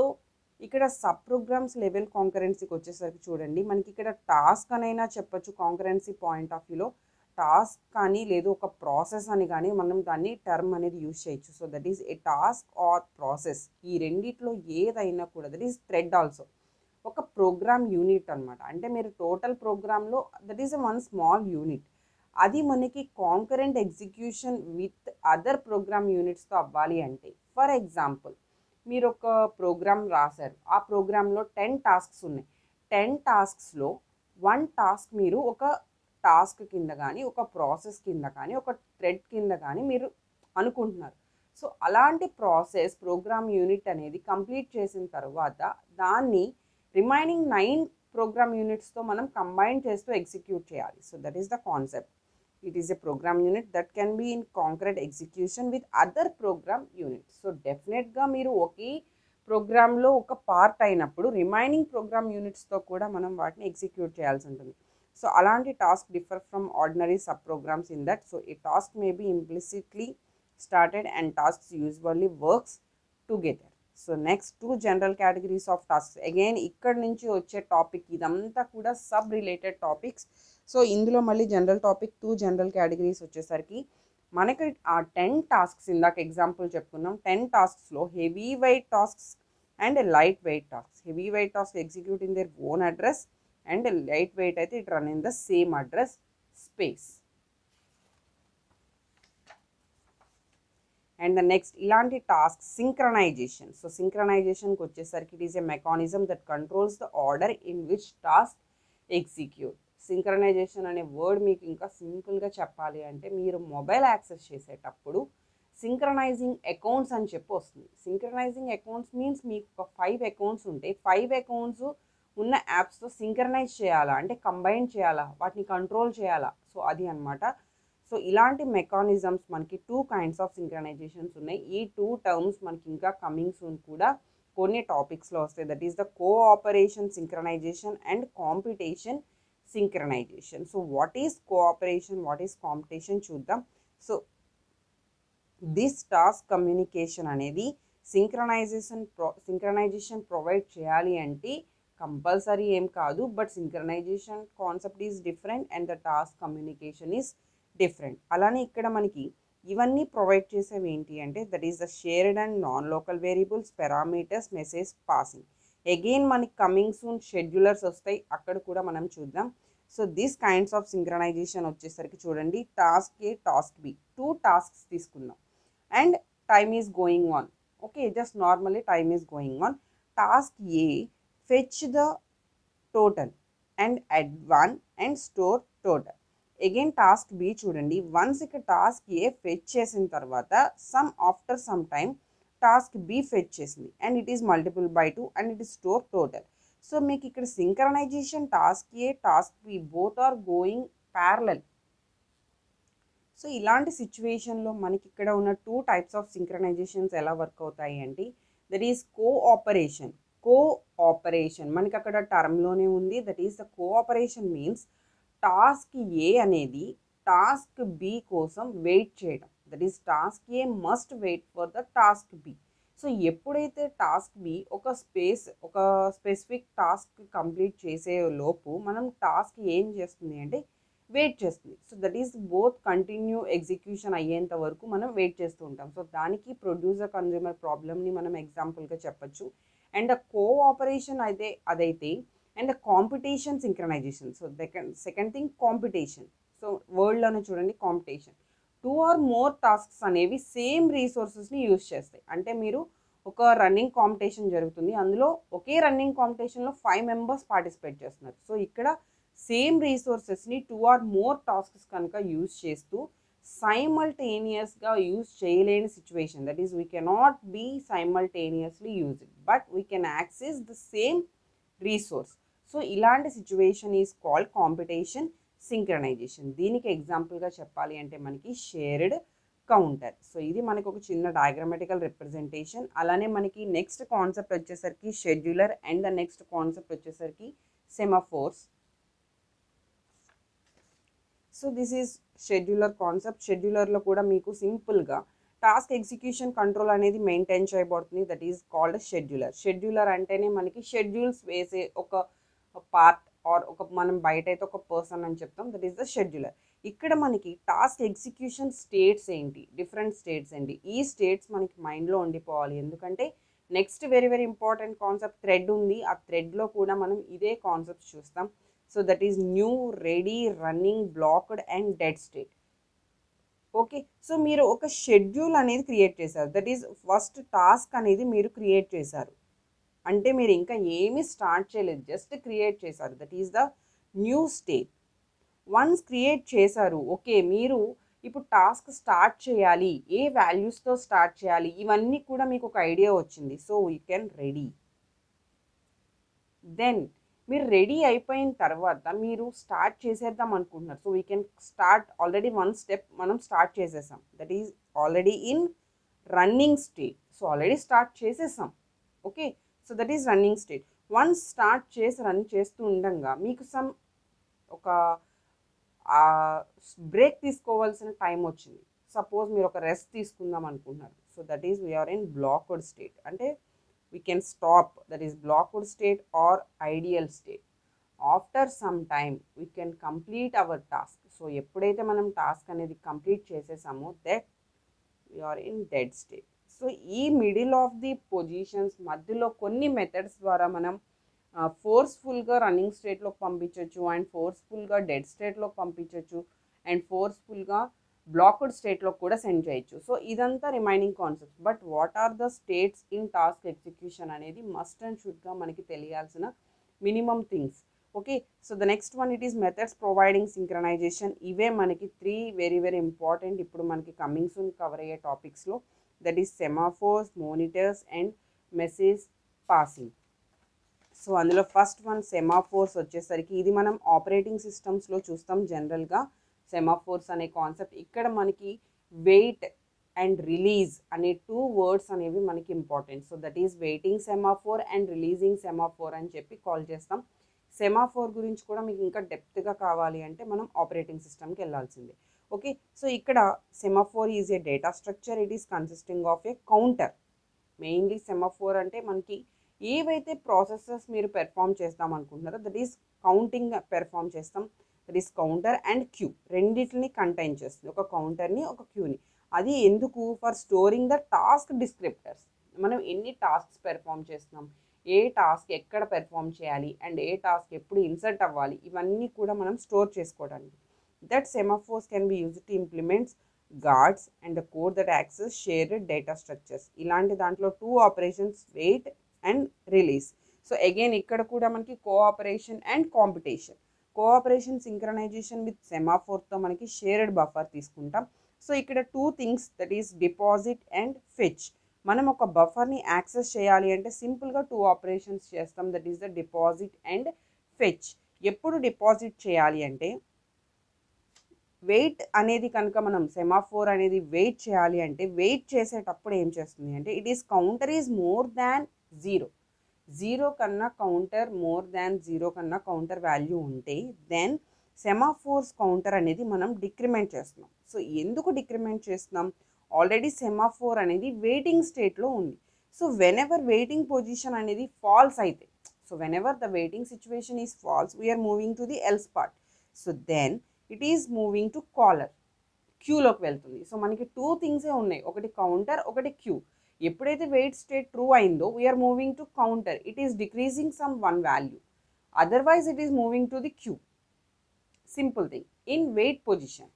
ఇక్కడ sub programmes level కాంకరెన్సీకి వచ్చేసరికి చూడండి మనకి ఇక్కడ టాస్క్ అనైనా చెప్పొచ్చు. కాంకరెన్సీ పాయింట్ ఆఫ్ వ్యూలో టాస్క్ కానీ లేదు ఒక ప్రాసెస్ అని కానీ మనం దాన్ని టర్మ్ అనేది యూజ్ చేయొచ్చు. So that is a task or process. ఈ రెండిట్లో ఏదైనా కూడా దట్ ఈస్ థ్రెడ్ ఆల్సో ఒక ప్రోగ్రామ్ యూనిట్ అనమాట. అంటే మీరు టోటల్ ప్రోగ్రాంలో that is one small unit. అది మనకి concurrent execution with other program యూనిట్స్తో అవ్వాలి అంటే ఫర్ ఎగ్జాంపుల్ మీరు ఒక ప్రోగ్రామ్ రాశారు. ఆ ప్రోగ్రాంలో 10 టాస్క్స్ ఉన్నాయి. 10 టాస్క్స్లో 1 టాస్క్ మీరు ఒక టాస్క్ కింద కానీ ఒక ప్రాసెస్ కింద కానీ ఒక థ్రెడ్ కింద కానీ మీరు అనుకుంటున్నారు. సో అలాంటి ప్రాసెస్ ప్రోగ్రామ్ యూనిట్ అనేది కంప్లీట్ చేసిన తర్వాత దాన్ని రిమైనింగ్ 9 ప్రోగ్రామ్ యూనిట్స్తో మనం కంబైన్ చేస్తూ ఎగ్జిక్యూట్ చేయాలి. So that is the concept. It is a program unit that can be in concurrent execution with other program units. So డెఫినెట్గా మీరు ఒకే ప్రోగ్రాంలో ఒక పార్ట్ అయినప్పుడు రిమైనింగ్ ప్రోగ్రామ్ యూనిట్స్తో కూడా మనం వాటిని ఎగ్జిక్యూట్ చేయాల్సి ఉంటుంది. సో అలాంటి task differ from ordinary sub programs in that so a task may be implicitly started and tasks usually works together. So next 2 general categories of tasks. Again ఇక్కడ నుంచి వచ్చే topic ఇదంతా కూడా సబ్ రిలేటెడ్ టాపిక్స్. సో ఇందులో మళ్ళీ general topic 2 general categories వచ్చేసరికి మనకి ఆ 10 టాస్క్స్ ఇందాక ఎగ్జాంపుల్ చెప్పుకున్నాం. 10 టాస్క్స్లో heavy weight tasks and light weight tasks. Heavy weight task execute in their own address and light weight అయితే it run in the same address space. And the next ఇలాంటి task synchronization. So సింక్రనైజేషన్కి వచ్చేసరికి it is a mechanism that controls the order in which task execute. Synchronization అనే word మీకు ఇంకా సింపుల్గా చెప్పాలి అంటే మీరు మొబైల్ యాక్సెస్ చేసేటప్పుడు సింక్రనైజింగ్ అకౌంట్స్ అని చెప్పి వస్తుంది. సింక్రనైజింగ్ అకౌంట్స్ మీన్స్ మీకు ఒక 5 అకౌంట్స్ ఉంటాయి. 5 అకౌంట్స్ ఉన్న యాప్స్తో సింక్రనైజ్ చేయాలా అంటే కంబైన్ చేయాలా వాటిని కంట్రోల్ చేయాలా. సో అది అనమాట. సో ఇలాంటి మెకానిజమ్స్ మనకి 2 కైండ్స్ ఆఫ్ సింక్రనైజేషన్స్ ఉన్నాయి. ఈ 2 టర్మ్స్ మనకి ఇంకా కమింగ్ సూన్ కూడా కొన్ని టాపిక్స్లో వస్తాయి. That is the cooperation synchronisation and competition synchronization. So what is cooperation, what is competition చూద్దాం. సో దిస్ టాస్క్ కమ్యూనికేషన్ అనేది సింక్రనైజేషన్ ప్రొవైడ్ చేయాలి అంటే కంపల్సరీ ఏం కాదు, but synchronisation concept is different and the task communication is different. అలానే ఇక్కడ మనకి ఇవన్నీ ప్రొవైడ్ చేసేవి ఏంటి అంటే that is the shared and non local variables, parameters, message passing. Again మనకి కమింగ్ సూన్ షెడ్యూలర్స్ వస్తాయి, అక్కడ కూడా మనం చూద్దాం. So this kinds of synchronisation వచ్చేసరికి చూడండి task A task B 2 tasks తీసుకుందాం and time is going on. Okay just normally time is going on. Task A fetch the total and add 1 and store total. Again task B చూడండి once ఇక్కడ task A fetch చేసిన తర్వాత after some time task B fetch చేసింది and it is multiple by 2 and it is store total. So మీకు ఇక్కడ synchronization task A task B both are going parallel. So ఇలాంటి సిచ్యువేషన్లో మనకి ఇక్కడ ఉన్న 2 టైప్స్ ఆఫ్ సింక్రనైజేషన్స్ ఎలా వర్క్ అవుతాయి అంటే దట్ ఈస్ కోఆపరేషన్. కోఆపరేషన్ మనకి అక్కడ టర్మ్లోనే ఉంది. That is the cooperation means task A అనేది టాస్క్ బి కోసం వెయిట్ చేయడం. That is task A must wait for the task B. So ఎప్పుడైతే టాస్క్ బి ఒక స్పెసిఫిక్ టాస్క్ కంప్లీట్ చేసే లోపు మనం టాస్క్ ఏం చేస్తుంది అంటే వెయిట్ చేస్తుంది. So that is both continue execution అయ్యేంత వరకు మనం వెయిట్ చేస్తూ ఉంటాం. సో దానికి ప్రొడ్యూసర్ కన్జ్యూమర్ ప్రాబ్లమ్ని మనం ఎగ్జాంపుల్గా చెప్పచ్చు. అండ్ కోఆపరేషన్ అయితే అదైతే and competition synchronization. So second thing competition. So వర్డ్లోనే చూడండి కాంపిటీషన్. 2 or more టాస్క్స్ అనేవి సేమ్ రీసోర్సెస్ని యూజ్ చేస్తాయి. అంటే మీరు ఒక రన్నింగ్ కాంపిటీషన్ జరుగుతుంది, అందులో ఒకే రన్నింగ్ కాంపిటీషన్లో 5 మెంబర్స్ పార్టిసిపేట్ చేస్తున్నారు. సో ఇక్కడ సేమ్ రీసోర్సెస్ని 2 or more టాస్క్స్ కనుక యూజ్ చేస్తూ సైమల్టేనియస్గా యూజ్ చేయలేని situation. That is we cannot be simultaneously use it, but we can access the same resource. So ఇలాంటి situation is called competition synchronization. దీనికి ఎగ్జాంపుల్గా చెప్పాలి అంటే మనకి షేర్డ్ కౌంటర్. సో ఇది మనకు ఒక చిన్న డయాగ్రామాటికల్ రిప్రజెంటేషన్. అలానే మనకి నెక్స్ట్ కాన్సెప్ట్ వచ్చేసరికి scheduler and the next concept వచ్చేసరికి semaphores. So this is scheduler concept. షెడ్యూలర్లో కూడా మీకు సింపుల్గా టాస్క్ ఎగ్జిక్యూషన్ కంట్రోల్ అనేది మెయింటైన్ చేయబడుతుంది. That is called scheduler. Scheduler అంటేనే మనకి షెడ్యూల్స్ వేసే ఒక పార్ట్ ఆర్ ఒక మనం బయట అయితే ఒక పర్సన్ అని చెప్తాం. That is the scheduler. ఇక్కడ మనకి టాస్క్ ఎగ్జిక్యూషన్ స్టేట్స్ ఏంటి, డిఫరెంట్ స్టేట్స్ ఏంటి, ఈ స్టేట్స్ మనకి మైండ్లో ఉండిపోవాలి. ఎందుకంటే next very very important concept thread ఉంది. ఆ థ్రెడ్లో కూడా మనం ఇదే కాన్సెప్ట్ చూస్తాం. So that is new, ready, running, blocked and dead state. Okay, so మీరు ఒక షెడ్యూల్ అనేది క్రియేట్ చేశారు. దట్ ఈస్ ఫస్ట్ టాస్క్ అనేది మీరు క్రియేట్ చేశారు అంటే మీరు ఇంకా ఏమీ స్టార్ట్ చేయలేదు, జస్ట్ క్రియేట్ చేశారు. That is the new state. Once create చేశారు, ఓకే మీరు ఇప్పుడు టాస్క్ స్టార్ట్ చేయాలి, ఏ వాల్యూస్తో స్టార్ట్ చేయాలి, ఇవన్నీ కూడా మీకు ఒక ఐడియా వచ్చింది. So you can ready. Then మీరు రెడీ అయిపోయిన తర్వాత మీరు స్టార్ట్ చేసేద్దాం అనుకుంటున్నారు. So we can start. Already 1 step మనం స్టార్ట్ చేసేసాం. That is already in running state. So already start చేసేసాం. Okay, so that is running state. Once start చేసి రన్ చేస్తూ ఉండగా మీకు ఒక బ్రేక్ తీసుకోవాల్సిన టైం వచ్చింది. సపోజ్ మీరు ఒక రెస్ట్ తీసుకుందాం అనుకుంటున్నారు. So that is we are in blocked state. అంటే we can stop. That is blocked state or ideal state. After some time we can complete our task. So ఎప్పుడైతే మనం టాస్క్ అనేది కంప్లీట్ చేసేసామో that we are in dead state. So ఈ middle of the positions మధ్యలో కొన్ని methods ద్వారా మనం ఫోర్స్ఫుల్గా running స్టేట్లోకి పంపించవచ్చు, అండ్ ఫోర్స్ఫుల్గా డెడ్ స్టేట్లోకి పంపించవచ్చు, అండ్ ఫోర్స్ఫుల్గా బ్లాక్డ్ స్టేట్లో కూడా సెండ్ చేయొచ్చు. సో ఇదంతా remaining concepts. But what are the states in task execution అనేది మస్ట్ అండ్ షుడ్గా మనకి తెలియాల్సిన minimum things. Okay, so the next one it is methods providing synchronization. ఇవే మనకి 3 వెరీ వెరీ ఇంపార్టెంట్ ఇప్పుడు మనకి కమింగ్ సూన్ కవర్ అయ్యే టాపిక్స్లో. That is semaphores, monitors and message passing. So అందులో ఫస్ట్ వన్ సెమాఫోర్స్ వచ్చేసరికి ఇది మనం ఆపరేటింగ్ సిస్టమ్స్లో చూస్తాం జనరల్గా. సెమాఫోర్స్ అనే కాన్సెప్ట్ ఇక్కడ మనకి వెయిట్ అండ్ రిలీజ్ అనే 2 వర్డ్స్ అనేవి మనకి important. So that is waiting semaphore and releasing semaphore అని చెప్పి కాల్ చేస్తాం. సెమాఫోర్ గురించి కూడా మీకు ఇంకా డెప్త్గా కావాలి అంటే మనం ఆపరేటింగ్ సిస్టమ్కి వెళ్ళాల్సిందే. ఓకే, సో ఇక్కడ semaphore is a data structure. It is consisting of a counter. Mainly semaphore అంటే మనకి ఏవైతే ప్రాసెసెస్ మీరు పెర్ఫామ్ చేస్తాం అనుకుంటున్నారో దట్ ఈస్ కౌంటింగ్ పెర్ఫామ్ చేస్తాం. That is counter and queue రెండింటిని కంటైన్ చేస్తుంది, ఒక కౌంటర్ని ఒక క్యూని. అది ఎందుకు? For storing the task descriptors. మనం ఎన్ని టాస్క్స్ పెర్ఫామ్ చేస్తున్నాం, ఏ టాస్క్ ఎక్కడ పెర్ఫామ్ చేయాలి, అండ్ ఏ టాస్క్ ఎప్పుడు ఇన్సర్ట్ అవ్వాలి, ఇవన్నీ కూడా మనం స్టోర్ చేసుకోవడానికి. That semaphores can be used to implements guards and the code that access shared data structures. ఇలాంటి దాంట్లో 2 operations, wait and release. So again ఇక్కడ కూడా మనకి cooperation and competition. Cooperation synchronization with సెమాఫోర్తో మనకి షేర్డ్ బఫర్ తీసుకుంటాం. So ఇక్కడ 2 things, that is deposit and fetch. మనం ఒక బఫర్ని యాక్సెస్ చేయాలి అంటే సింపుల్గా 2 ఆపరేషన్స్ చేస్తాం. That is the deposit and fetch. ఎప్పుడు డిపాజిట్ చేయాలి అంటే వెయిట్ అనేది కనుక మనం సెమాఫోర్ అనేది వెయిట్ చేయాలి అంటే వెయిట్ చేసేటప్పుడు ఏం చేస్తుంది అంటే it is counter is more than 0. Zero కన్నా కౌంటర్ మోర్ దాన్ జీరో కన్నా కౌంటర్ వాల్యూ ఉంటే దెన్ సెమాఫోర్స్ కౌంటర్ అనేది మనం డిక్రిమెంట్ చేస్తున్నాం. సో ఎందుకు డిక్రిమెంట్ చేస్తున్నాం? ఆల్రెడీ సెమాఫోర్ అనేది వెయిటింగ్ స్టేట్లో ఉంది. సో వెనెవర్ వెయిటింగ్ పొజిషన్ అనేది ఫాల్స్ అయితే, so whenever the waiting situation is false, we're moving to the else part. So then it is moving to caller, క్యూలోకి వెళ్తుంది. సో మనకి టూ థింగ్సే ఉన్నాయి, ఒకటి కౌంటర్, ఒకటి క్యూ. ఎప్పుడైతే వెయిట్ స్టేట్ ట్రూ అయిందో we're moving to counter, it is decreasing some one value, otherwise it is moving to the queue. Simple thing in wait position.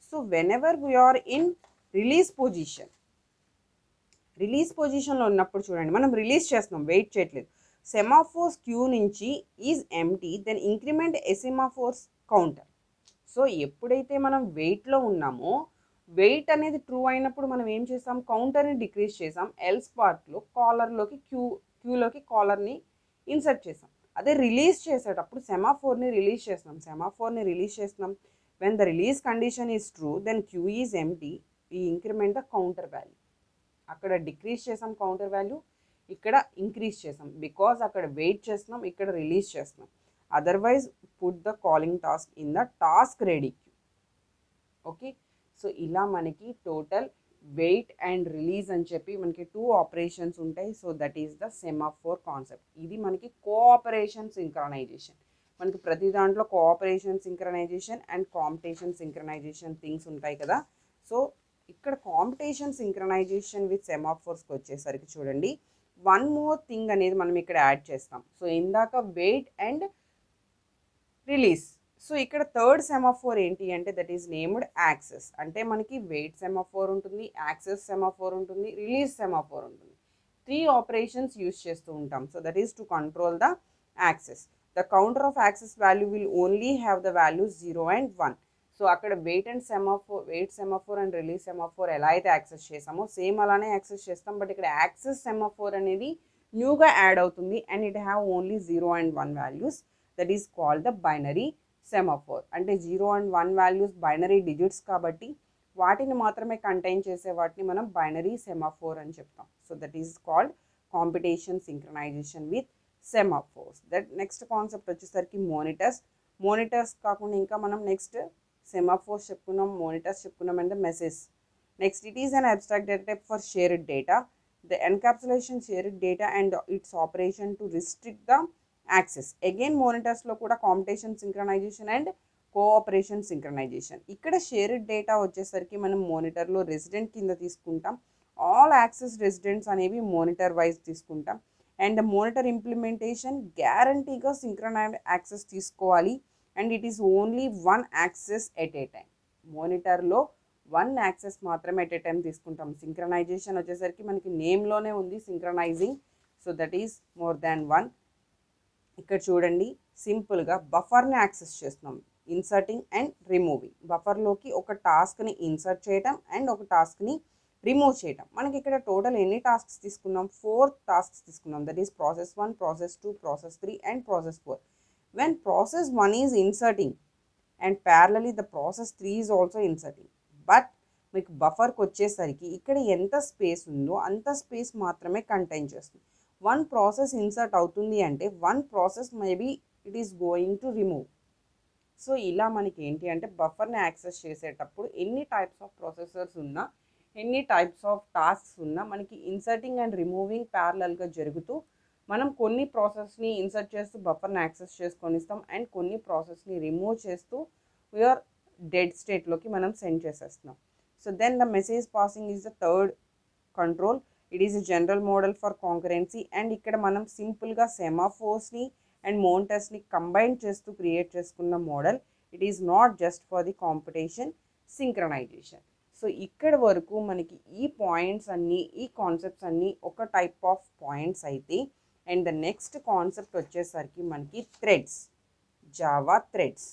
So whenever we're in release position, release పొజిషన్లో ఉన్నప్పుడు చూడండి, మనం release చేస్తున్నాం, wait చేయట్లేదు. Semaphores queue నుంచి is empty, then increment a semaphore's counter. So ఎప్పుడైతే మనం వెయిట్లో ఉన్నామో, వెయిట్ అనేది ట్రూ అయినప్పుడు మనం ఏం చేస్తాం, కౌంటర్ని డిక్రీజ్ చేసాం, ఎల్స్ పార్ట్లో కాలర్లోకి క్యూలోకి కాలర్ని ఇన్సర్ట్ చేసాం. అదే రిలీజ్ చేసేటప్పుడు సెమాఫోర్ని రిలీజ్ చేస్తున్నాం. When the release condition is true then queue is empty, ఈ ఇంక్రిమెంట్ ద కౌంటర్ వాల్యూ. అక్కడ డిక్రీజ్ చేసాం కౌంటర్ వాల్యూ, ఇక్కడ ఇంక్రీజ్ చేసాం, బికాజ్ అక్కడ వెయిట్ చేస్తున్నాం, ఇక్కడ రిలీజ్ చేస్తున్నాం. Otherwise put the calling task in the task ready queue. Okay, so ఇలా మనకి టోటల్ వెయిట్ అండ్ రిలీజ్ అని చెప్పి మనకి టూ ఆపరేషన్స్ ఉంటాయి. So that is the semaphore concept. ఇది మనకి కోఆపరేషన్ సింక్రనైజేషన్. మనకి ప్రతి దాంట్లో cooperation synchronisation and competition synchronisation things ఉంటాయి కదా. సో ఇక్కడ కాంపిటీషన్ సింక్రనైజేషన్ విత్ సెమాఫోర్స్కి వచ్చేసరికి చూడండి, వన్ మోర్ థింగ్ అనేది మనం ఇక్కడ యాడ్ చేస్తాం. సో ఇందాక వెయిట్ అండ్ రిలీజ్, సో ఇక్కడ థర్డ్ సెమాఫోర్ ఏంటి అంటే దట్ ఈస్ నేమ్డ్ యాక్సెస్. అంటే మనకి వెయిట్ సెమాఫోర్ ఉంటుంది, యాక్సెస్ సెమాఫోర్ ఉంటుంది, రిలీజ్ సెమాఫోర్ ఉంటుంది. 3 ఆపరేషన్స్ యూస్ చేస్తూ ఉంటాం. So that is to control the access. The counter of access value will only have the values 0 and 1. So అక్కడ wait semaphore and release semaphore ఎలా అయితే access చేసామో same అలానే access చేస్తాం. But ఇక్కడ యాక్సెస్ సెమాఫోర్ అనేది న్యూగా యాడ్ అవుతుంది and it have only 0 and 1 values. That is called the binary semaphore. అంటే 0 and 1 వాల్యూస్ బైనరీ డిజిట్స్ కాబట్టి వాటిని మాత్రమే కంటైన్ చేసే వాటిని మనం బైనరీ సెమాఫోర్ అని చెప్తాం. So that is called competition synchronization with semaphores. That next concept వచ్చేసరికి మోనిటర్స్ కాకుండా ఇంకా మనం నెక్స్ట్ సెమాఫోర్స్ చెప్పుకున్నాం, మోనిటర్స్ చెప్పుకున్నాం and the message. Next it is an abstract data type for shared data. The encapsulation shared data and its operation to restrict the access. Again మోనిటర్స్లో కూడా competition synchronization and cooperation synchronization. ఇక్కడ shared data వచ్చేసరికి మనం మోనిటర్లో resident కింద తీసుకుంటాం. All access residents అనేవి monitor wise తీసుకుంటాం. అండ్ మోనిటర్ ఇంప్లిమెంటేషన్ గ్యారంటీగా సింక్రనైజ్డ్ యాక్సెస్ తీసుకోవాలి. And it is only 1 access at a time. మోనిటర్లో 1 యాక్సెస్ మాత్రమే ఎట్ ఏ టైం తీసుకుంటాం. సింక్రనైజేషన్ వచ్చేసరికి మనకి నేమ్లోనే ఉంది synchronizing. So that is more than 1. ఇక్కడ చూడండి, సింపుల్గా బఫర్ని యాక్సెస్ చేస్తున్నాం, ఇన్సర్టింగ్ అండ్ రిమూవింగ్. బఫర్లోకి ఒక టాస్క్ని ఇన్సర్ట్ చేయటం అండ్ ఒక టాస్క్ని రిమూవ్ చేయటం. మనకి ఇక్కడ టోటల్ ఎన్ని టాస్క్స్ తీసుకున్నాం? 4 టాస్క్స్ తీసుకున్నాం. That is process 1, process 2, process 3 and process 4. When process 1 is inserting and ప్యారలీ the process 3 is also inserting. But మీకు బఫర్కి వచ్చేసరికి ఇక్కడ ఎంత స్పేస్ ఉందో అంత స్పేస్ మాత్రమే కంటైన్ చేస్తుంది. 1 ప్రాసెస్ ఇన్సర్ట్ అవుతుంది అంటే 1 process maybe it is going to remove. So ఇలా మనకి ఏంటి అంటే బఫర్ని యాక్సెస్ చేసేటప్పుడు ఎన్ని టైప్స్ ఆఫ్ ప్రాసెసర్స్ ఉన్నా, ఎన్ని టైప్స్ ఆఫ్ టాస్క్స్ ఉన్నా మనకి ఇన్సర్టింగ్ అండ్ రిమూవింగ్ ప్యారలల్గా జరుగుతూ మనం కొన్ని ప్రాసెస్ని ఇన్సర్ట్ చేస్తూ బఫర్ని యాక్సెస్ చేసుకొని ఇస్తాం అండ్ కొన్ని ప్రాసెస్ని రిమూవ్ చేస్తూ వీఆర్ డెడ్ స్టేట్లోకి మనం సెండ్ చేసేస్తున్నాం. So then the message passing is the third control. It is a general model for concurrency. And ఇక్కడ మనం సింపుల్గా సెమాఫోర్స్ని అండ్ మోనిటర్స్ని కంబైన్ చేస్తూ క్రియేట్ చేసుకున్న model. It is not just for the competition synchronization. So ఇక్కడ వరకు మనకి ఈ పాయింట్స్ అన్నీ, ఈ కాన్సెప్ట్స్ అన్నీ ఒక టైప్ ఆఫ్ పాయింట్స్ అయితే, అండ్ ద నెక్స్ట్ కాన్సెప్ట్ వచ్చేసరికి మనకి థ్రెడ్స్, జావా థ్రెడ్స్.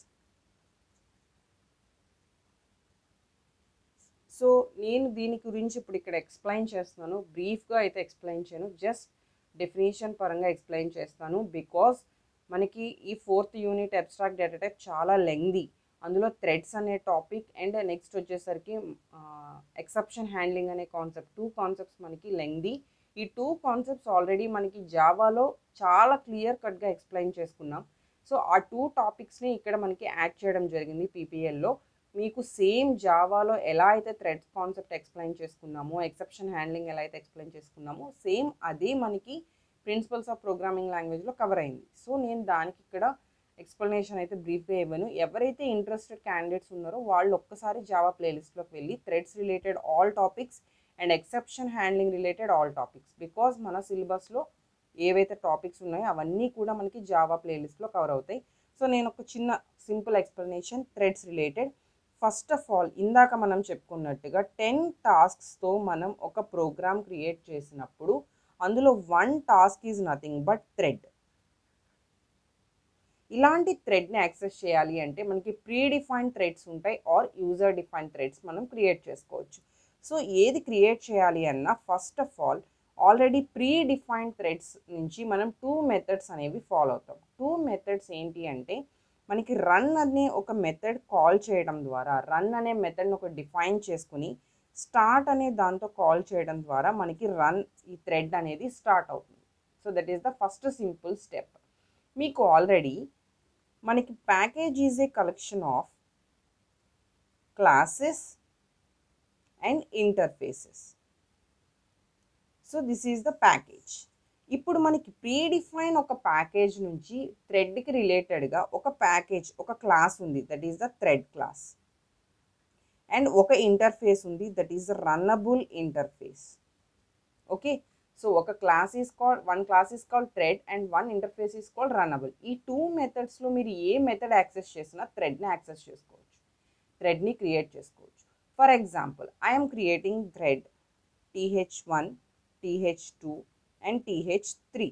సో నేను దీని గురించి ఇప్పుడు ఇక్కడ ఎక్స్ప్లెయిన్ చేస్తున్నాను. బ్రీఫ్గా అయితే ఎక్స్ప్లెయిన్ చేయను, జస్ట్ డెఫినేషన్ పరంగా ఎక్స్ప్లెయిన్ చేస్తాను. బికాస్ మనకి ఈ 4th unit abstract data type చాలా లెంగ్దీ. అందులో థ్రెడ్స్ అనే టాపిక్ అండ్ నెక్స్ట్ వచ్చేసరికి ఎక్సెప్షన్ హ్యాండ్లింగ్ అనే కాన్సెప్ట్, 2 కాన్సెప్ట్స్ మనకి లెంగ్దీ. ఈ 2 కాన్సెప్ట్స్ ఆల్రెడీ మనకి జావాలో చాలా క్లియర్ కట్గా ఎక్స్ప్లెయిన్ చేసుకున్నాం. సో ఆ 2 టాపిక్స్ని ఇక్కడ మనకి యాడ్ చేయడం జరిగింది పీపీఎల్లో. మీకు సేమ్ జావాలో ఎలా అయితే థ్రెడ్స్ కాన్సెప్ట్ ఎక్స్ప్లెయిన్ చేసుకున్నామో, ఎక్సెప్షన్ హ్యాండ్లింగ్ ఎలా అయితే ఎక్స్ప్లెయిన్ చేసుకున్నామో, సేమ్ అదే మనకి ప్రిన్సిపల్స్ ఆఫ్ ప్రోగ్రామింగ్ లాంగ్వేజ్లో కవర్ అయింది. సో నేను దానికి ఇక్కడ ఎక్స్ప్లెనేషన్ అయితే బ్రీఫ్గా ఇవ్వను. ఎవరైతే ఇంట్రెస్టెడ్ క్యాండిడేట్స్ ఉన్నారో వాళ్ళు ఒక్కసారి జావా ప్లేలిస్ట్లోకి వెళ్ళి threads related all topics and exception handling related all topics, because మన సిలబస్లో ఏవైతే టాపిక్స్ ఉన్నాయో అవన్నీ కూడా మనకి జావా ప్లేలిస్ట్లో కవర్ అవుతాయి. సో నేను ఒక చిన్న simple explanation threads related. First of all ఇందాక మనం చెప్పుకున్నట్టుగా 10 టాస్క్స్తో మనం ఒక ప్రోగ్రామ్ క్రియేట్ చేసినప్పుడు అందులో 1 task is nothing but thread. ఇలాంటి థ్రెడ్ని యాక్సెస్ చేయాలి అంటే మనకి ప్రీ డిఫైన్డ్ థ్రెడ్స్ ఉంటాయి ఆర్ యూజర్ డిఫైన్డ్ థ్రెడ్స్ మనం క్రియేట్ చేసుకోవచ్చు. సో ఏది క్రియేట్ చేయాలి అన్నా first of all already pre defined threads నుంచి మనం 2 మెథడ్స్ అనేవి ఫాలో అవుతాం. 2 మెథడ్స్ ఏంటి అంటే మనకి రన్ అనే ఒక మెథడ్ కాల్ చేయడం ద్వారా, రన్ అనే మెథడ్ని ఒక డిఫైన్ చేసుకుని స్టార్ట్ అనే దాంతో కాల్ చేయడం ద్వారా మనకి రన్ ఈ థ్రెడ్ అనేది స్టార్ట్ అవుతుంది. So that is the first simple step. మీకు ఆల్రెడీ మనకి package is a collection of classes and interfaces. So this is the package. ఇప్పుడు మనకి ప్రీడిఫైన్ ఒక ప్యాకేజ్ నుంచి థ్రెడ్కి రిలేటెడ్గా ఒక ప్యాకేజ్, ఒక క్లాస్ ఉంది, that is the thread class. And ఒక ఇంటర్ఫేస్ ఉంది, that is the runnable interface. Okay, so ఒక class is called, one class is called thread and one interface is called runnable. ఈ 2 మెథడ్స్లో మీరు ఏ మెథడ్ యాక్సెస్ చేసినా థ్రెడ్ని access చేసుకోవచ్చు, థ్రెడ్ని create చేసుకోవచ్చు. For example I'm creating thread th1, th2 and th3.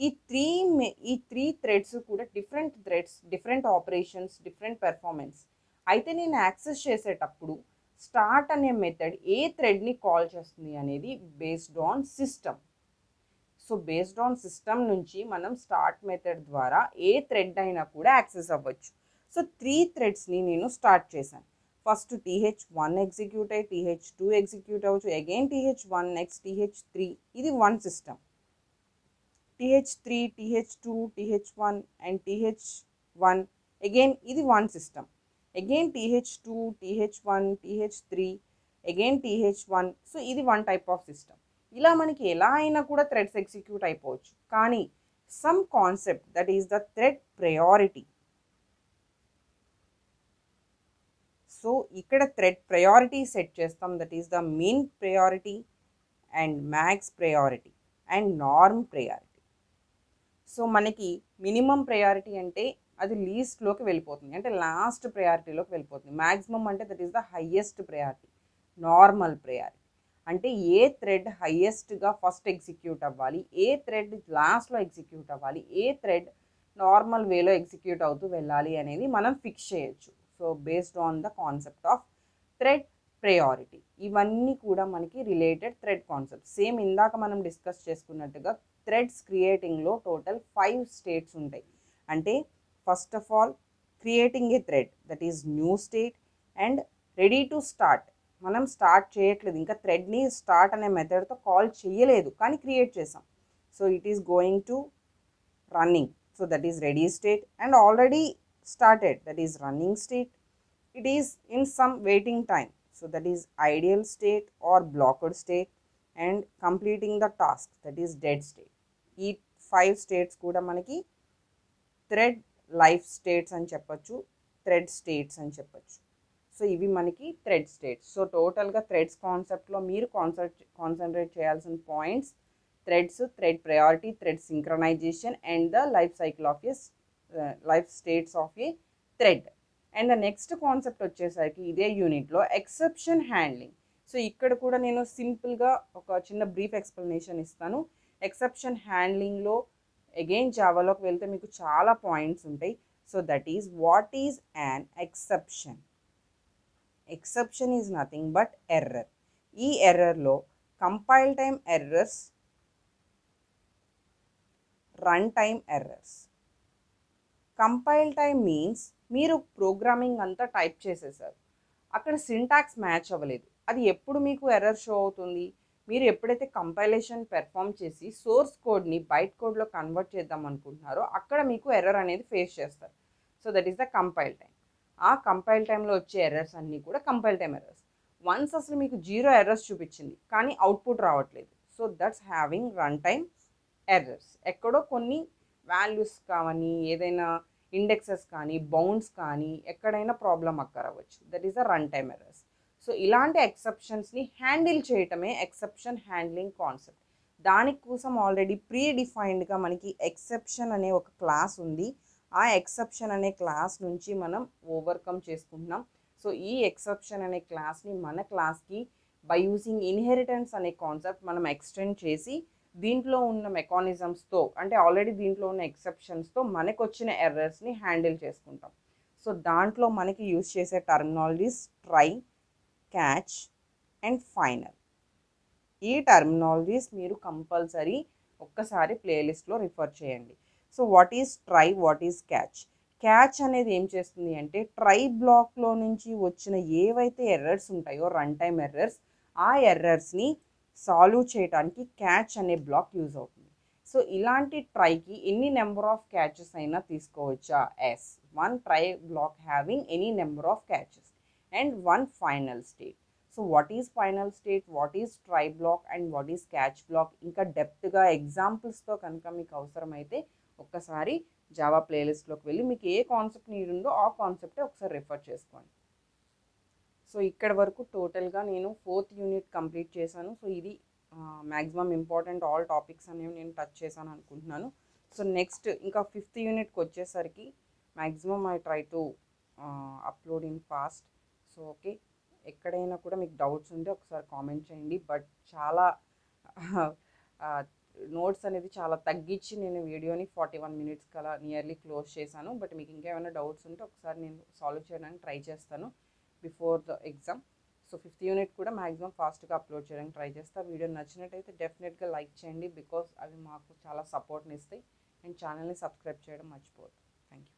ఈ three threads కూడా different threads, different operations, different performance. అయితే నేను యాక్సెస్ చేసేటప్పుడు స్టార్ట్ అనే మెథడ్ ఏ థ్రెడ్ని కాల్ చేస్తుంది అనేది based on system. So based on system నుంచి మనం స్టార్ట్ మెథడ్ ద్వారా ఏ థ్రెడ్ అయినా కూడా యాక్సెస్ అవ్వచ్చు. సో 3 థ్రెడ్స్ని నేను స్టార్ట్ చేశాను. ఫస్ట్ th1 ఎగ్జిక్యూట్ అయ్యి th2 ఎగ్జిక్యూట్ అవ్వచ్చు, అగైన్ th1 నెక్స్ట్ th3. ఇది one system. th3, th2, th1 and th1 again ఇది one system. Again th2, th1, th3, again th1. So ఇది వన్ టైప్ ఆఫ్ సిస్టమ్. ఇలా మనకి ఎలా అయినా కూడా థ్రెడ్స్ ఎగ్జిక్యూట్ అయిపోవచ్చు. కానీ some concept that is the thread priority. So ఇక్కడ థ్రెడ్ ప్రయారిటీ సెట్ చేస్తాం, that is the min priority and max priority and norm priority. So మనకి మినిమం ప్రయారిటీ అంటే అది లీస్ట్లోకి వెళ్ళిపోతుంది, అంటే లాస్ట్ ప్రయారిటీలోకి వెళ్ళిపోతుంది. మ్యాక్సిమం అంటే that is the highest priority. Normal priority అంటే ఏ థ్రెడ్ హయ్యెస్ట్గా ఫస్ట్ ఎగ్జిక్యూట్ అవ్వాలి, ఏ థ్రెడ్ లాస్ట్లో ఎగ్జిక్యూట్ అవ్వాలి, ఏ థ్రెడ్ నార్మల్ వేలో ఎగ్జిక్యూట్ అవుతూ వెళ్ళాలి అనేది మనం ఫిక్స్ చేయొచ్చు. So based on the concept of thread priority. ఇవన్నీ కూడా మనకి రిలేటెడ్ థ్రెడ్ కాన్సెప్ట్. సేమ్ ఇందాక మనం డిస్కస్ చేసుకున్నట్టుగా థ్రెడ్స్ క్రియేటింగ్లో టోటల్ 5 స్టేట్స్ ఉంటాయి. అంటే first of all creating a thread, that is new state. And ready to start, మనం స్టార్ట్ చేయట్లేదు, ఇంకా థ్రెడ్ని స్టార్ట్ అనే మెథడ్తో కాల్ చేయలేదు కానీ క్రియేట్ చేసాం. So it is going to running, so that is ready state. And already started, that is running state. It is in some waiting time, so that is ideal state or blocked state. And completing the task, that is dead state. ఈ 5 states కూడా మనకి thread life states అని చెప్పచ్చు, thread states అని చెప్పచ్చు. So ఇవి మనకి thread states. So టోటల్గా థ్రెడ్స్ కాన్సెప్ట్లో మీరు కాన్సన్ట్రేట్ చేయాల్సిన points threads, thread priority, thread synchronisation and the life cycle of a life states of A thread. And the next concept వచ్చేసరికి ఇదే యూనిట్లో ఎక్సెప్షన్ హ్యాండ్లింగ్. సో ఇక్కడ కూడా నేను సింపుల్గా ఒక చిన్న బ్రీఫ్ ఎక్స్ప్లెనేషన్ ఇస్తాను. ఎక్సెప్షన్ హ్యాండ్లింగ్లో అగైన్ జావాలోకి వెళ్తే మీకు చాలా పాయింట్స్ ఉంటాయి. So that is what is an exception. Exception is nothing but error. ఈ ఎర్రర్లో compile time errors, run time errors. Compile time means మీరు ప్రోగ్రామింగ్ అంతా టైప్ చేసేసారు, అక్కడ సింటాక్స్ మ్యాచ్ అవ్వలేదు. అది ఎప్పుడు మీకు ఎర్రర్ షో అవుతుంది? మీరు ఎప్పుడైతే కంపైలేషన్ పెర్ఫామ్ చేసి సోర్స్ కోడ్ని బైట్ కోడ్లో కన్వర్ట్ చేద్దాం అనుకుంటున్నారో అక్కడ మీకు ఎర్రర్ అనేది ఫేస్ చేస్తారు. So that is the compile time. ఆ కంపైల్ టైంలో వచ్చే ఎర్రర్స్ అన్నీ కూడా కంపైల్ టైం ఎర్రర్స్. వన్స్ అసలు మీకు 0 ఎర్రర్స్ చూపించింది కానీ అవుట్పుట్ రావట్లేదు, so that's having run time errors. ఎక్కడో కొన్ని వాల్యూస్ కానీ ఏదైనా ఇండెక్సెస్ కానీ బౌండ్స్ కానీ ఎక్కడైనా ప్రాబ్లం అక్కరవచ్చు. That is the run time errors. So ఇలాంటి ఎక్సెప్షన్స్ని హ్యాండిల్ చేయటమే ఎక్సెప్షన్ హ్యాండ్లింగ్ కాన్సెప్ట్. దానికోసం ఆల్రెడీ ప్రీ డిఫైన్డ్గా మనకి ఎక్సెప్షన్ అనే ఒక క్లాస్ ఉంది. ఆ ఎక్సెప్షన్ అనే క్లాస్ నుంచి మనం ఓవర్కమ్ చేసుకుంటున్నాం. సో ఈ ఎక్సెప్షన్ అనే క్లాస్ని మన క్లాస్కి బై యూజింగ్ ఇన్హెరిటెన్స్ అనే కాన్సెప్ట్ మనం ఎక్స్టెండ్ చేసి దీంట్లో ఉన్న మెకానిజమ్స్తో, అంటే ఆల్రెడీ దీంట్లో ఉన్న ఎక్సెప్షన్స్తో మనకు వచ్చిన ఎర్రర్స్ని హ్యాండిల్ చేసుకుంటాం. సో దాంట్లో మనకి యూజ్ చేసే terminologies try, catch and final. ఈ టర్మినాలజీస్ మీరు కంపల్సరీ ఒక్కసారి ప్లేలిస్ట్లో రిఫర్ చేయండి. So what is try, what is catch? Catch అనేది ఏం చేస్తుంది అంటే ట్రై బ్లాక్లో నుంచి వచ్చిన ఏవైతే ఎర్రర్స్ ఉంటాయో రన్ టైమ్ ఎర్రర్స్, ఆ ఎర్రర్స్ని సాల్వ్ చేయడానికి క్యాచ్ అనే బ్లాక్ యూజ్ అవుతుంది. సో ఇలాంటి ట్రైకి ఎన్ని నెంబర్ ఆఫ్ క్యాచెస్ అయినా తీసుకోవచ్చా? Yes, one try block having any number of catches and one final state. So what is final state, what is try block and what is catch block, ఇంకా డెప్త్గా ఎగ్జాంపుల్స్తో కనుక మీకు అవసరమైతే ఒక్కసారి జావా ప్లేలిస్ట్లోకి వెళ్ళి మీకు ఏ కాన్సెప్ట్ నీడ్ ఉందో ఆ కాన్సెప్టే ఒకసారి రిఫర్ చేసుకోండి. సో ఇక్కడ వరకు టోటల్గా నేను 4th యూనిట్ కంప్లీట్ చేశాను. సో ఇది మ్యాక్సిమం ఇంపార్టెంట్ ఆల్ టాపిక్స్ అనేవి నేను టచ్ చేశాను అనుకుంటున్నాను. సో నెక్స్ట్ ఇంకా 5th యూనిట్కి వచ్చేసరికి maximum I try to upload in fast. So okay, ఎక్కడైనా కూడా మీకు డౌట్స్ ఉంటే ఒకసారి కామెంట్ చేయండి. బట్ చాలా నోట్స్ అనేది చాలా తగ్గించి నేను వీడియోని 41 మినిట్స్ కలా నియర్లీ క్లోజ్ చేశాను. బట్ మీకు ఇంకేమైనా డౌట్స్ ఉంటే ఒకసారి నేను సాల్వ్ చేయడానికి ట్రై చేస్తాను before the exam. So 5th unit కూడా మ్యాక్సిమం ఫాస్ట్గా అప్లోడ్ చేయడానికి ట్రై చేస్తాను. వీడియో నచ్చినట్టయితే డెఫినెట్గా లైక్ చేయండి, బికాస్ అవి మాకు చాలా సపోర్ట్ని ఇస్తాయి. అండ్ ఛానల్ని సబ్స్క్రైబ్ చేయడం మర్చిపోవద్దు. Thank you.